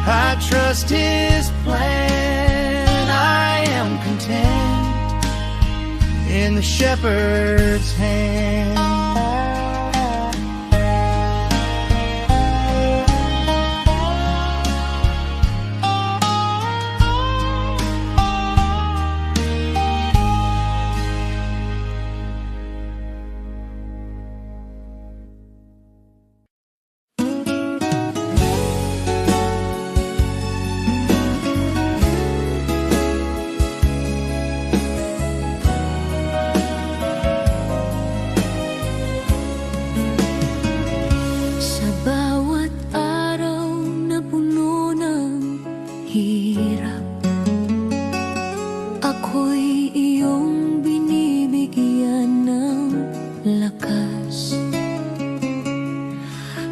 I trust his plan. I am content in the shepherd's hand.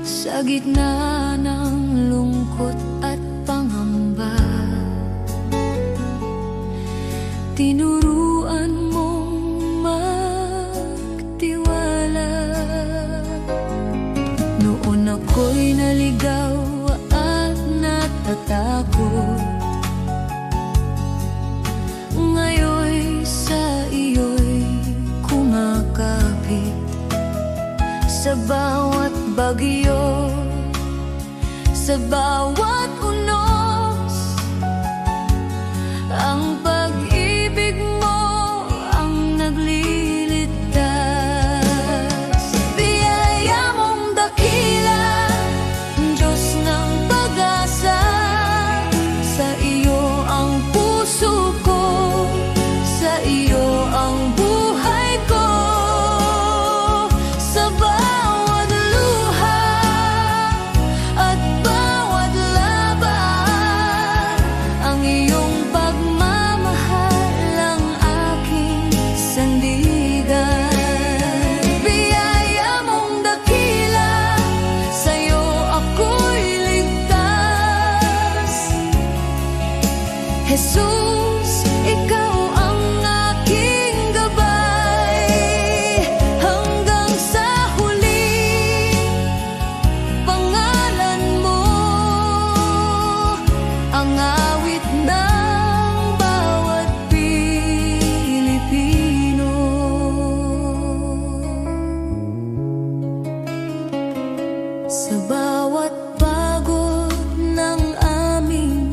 Sa gitna ng lungkot at pangamba, tinuruan mong magtiwala. Noon ako'y naligaw at natatakot, ngayon sa iyo'y kumakapit. Sa bawat bagyo, sa bawat unos, ang pag-ibig mo ang nagliligtas. Biyaya mong dakila, Diyos ng pag-asa, sa iyo ang puso ko, sa iyo ang buhay ko. Sa bawat luha at bawat laban, ang iyong pagmamahal ang aking sandigan. Biyaya mong dakila, sa'yo ako'y ligtas. Jesus, ikaw ang aking gabay, hanggang sa huli. Pangalan mo ang awit ng bawat Pilipino. Sa bawat pagod ng aming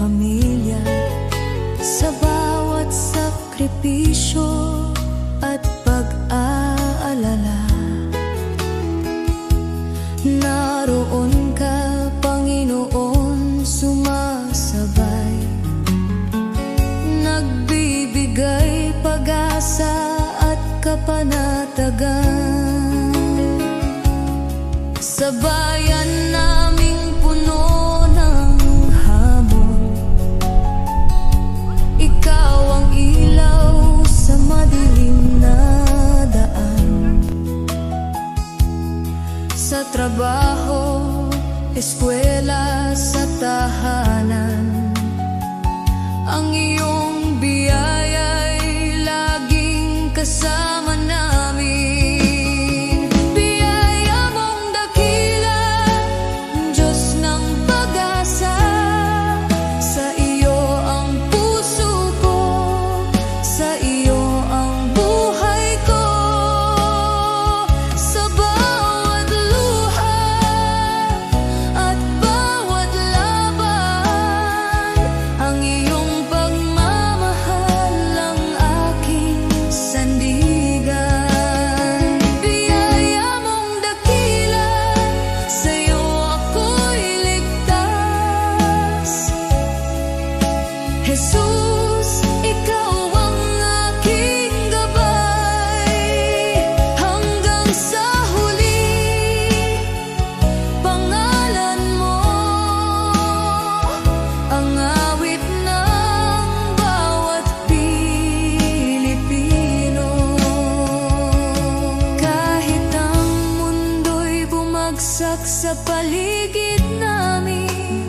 pamilya, sa bawat sakripisyo at pag-aalala, naroon ka, Panginoon, sumasabay, nagbibigay pag-asa at kapanatagan. Sa bayan naming puno ng hamon, ikaw ang ilaw sa madilim na daan. Sa trabaho, eskwela, sa tahanan, ang iyong biyaya'y laging kasama namin. Biyaya mong dakila, Diyos ng pag-asa, sa iyo ang puso ko, sa iyo ang buhay ko. Sa bawat luha at bawat laban, ang iyong pagmamahal ang aking sandigan. Biyaya mong dakila, sa'yo ako'y ligtas. Jesus, ikaw ang aking gabay, hanggang sa huli. Pangalan mo ang awit ng bawat Pilipino. Kahit ang mundo'y bumagsak sa paligid namin,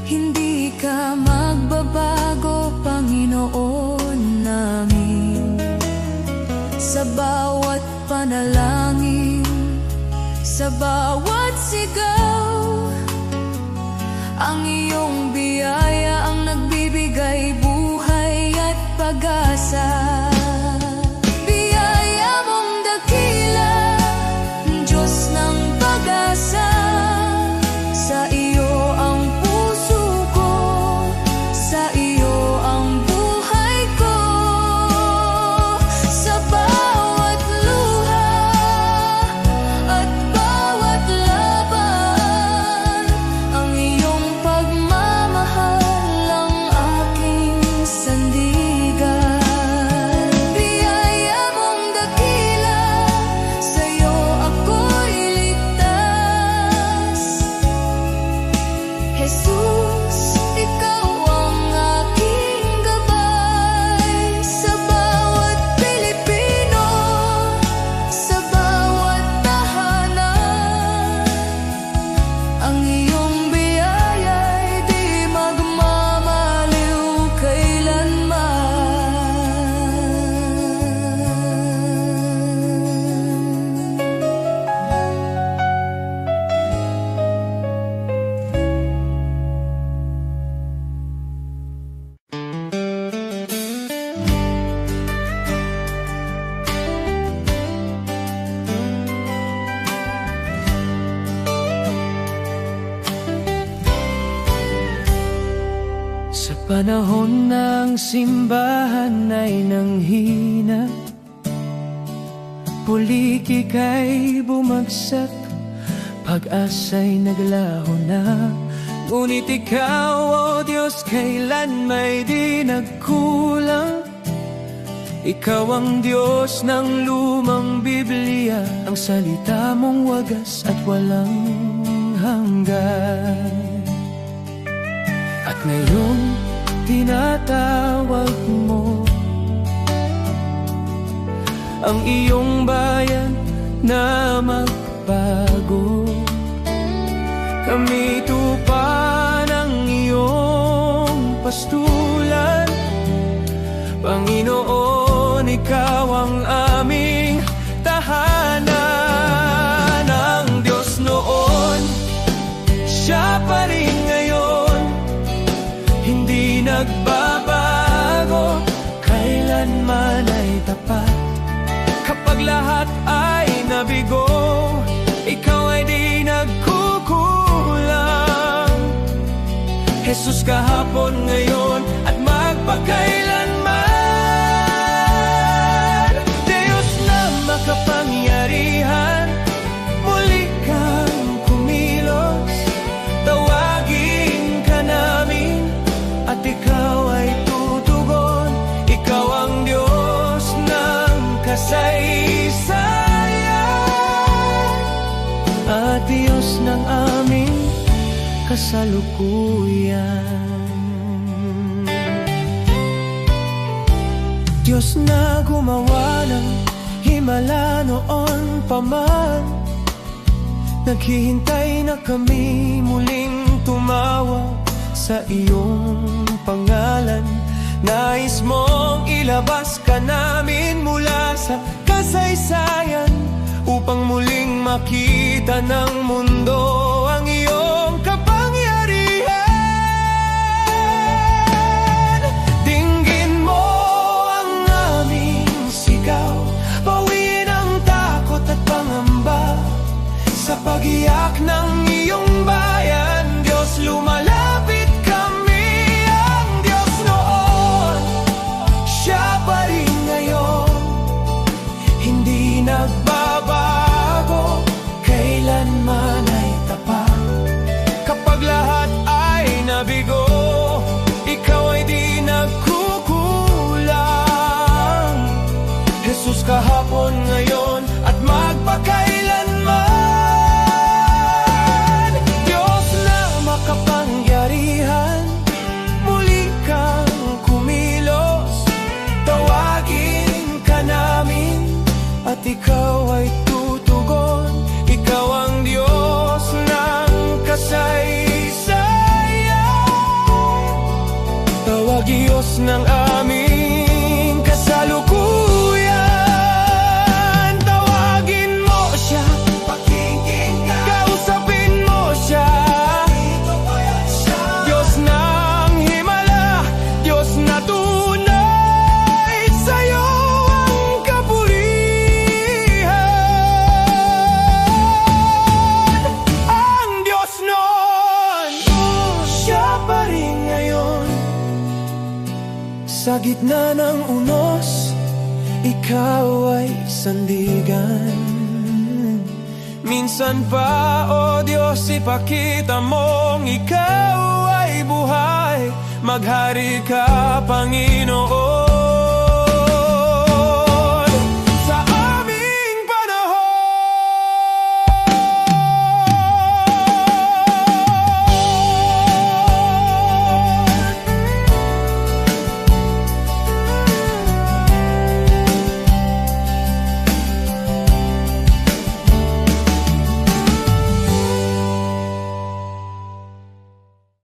hindi ka magbabago, Panginoon namin. Sa bawat panalangin, sa bawat sigaw, ang iyong biyaya ang nagbibigay buhay at pag-asa. Biyaya mong dakila, Diyos ng pag-asa, sa iyo ang puso ko, sa iyo ang buhay ko. Sa bawat luha at bawat laban, ang iyong pagmamahal ang aking sandigan. Biyaya mong dakila, sa'yo ako'y ligtas. Jesus, ikaw ang aking gabay, sa bawat Pilipino, sa bawat tahanan, ang iyong biyaya'y di magmamaliw kailanman. Panahon ng simbahan ay nanghina, pulikika'y bumagsak, pag-asa'y naglaho na. Ngunit ikaw, o Diyos, kailan may di nagkulang. Ikaw ang Diyos ng lumang Biblia, ang salita mong wagas at walang hanggan. At ngayon, tinatawag mo ang iyong bayan na magbago. Kami tupa ng iyong pastulan, Panginoon, ikaw ang aming tahanan. Ang Diyos noon, Siya pa rin ngayon, hindi nagbabago, kailanman ay tapat. Kapag lahat ay nabigo, ikaw ay di nagkukulang. Jesus, kahapon, ngayon at magpakailanman. Diyos na makapangyarihan, muli kang kumilos. Tawagin ka namin at ikaw ay tutugon. Ikaw ang Diyos ng kasaysayan at Diyos ng aming kasalukuyan. Diyos na gumawa ng himala noon pa man, naghihintay na kami muling tumawag sa iyong pangalan. Nais mong ilabas ka namin mula sa kasaysayan, upang muling makita ng mundo ang iyong kapangyarihan. Dinggin mo ang aming sigaw, bawiin ang takot at pangamba. Sa pag-iyak ng iyong bayan, Diyos, lumalapit kami. Ang Diyos noon, Siya pa rin ngayon, hindi nagbabago, kailanman ay tapat. Kapag lahat ay nabigo, ikaw ay di nagkukulang. Jesus, kahapon, ngayon at magpakailanman. Diyos na makapangyarihan, muli kang kumilos. Tawagin ka namin at ikaw ay tutugon. Ikaw ang Diyos ng kasaysayan, tawag Diyos ng aming kasalukuyan. Tawagin mo Siya, pakinggan, kausapin mo Siya. Diyos ng himala, Diyos na tunay, sa'yo ang kapurihan. Ang Diyos noon, Siya pa rin ngayon. Sa gitna ng unos, ikaw ay sandigan. Minsan pa, o Diyos, ipakita mong ikaw ay buhay. Maghari ka, Panginoon.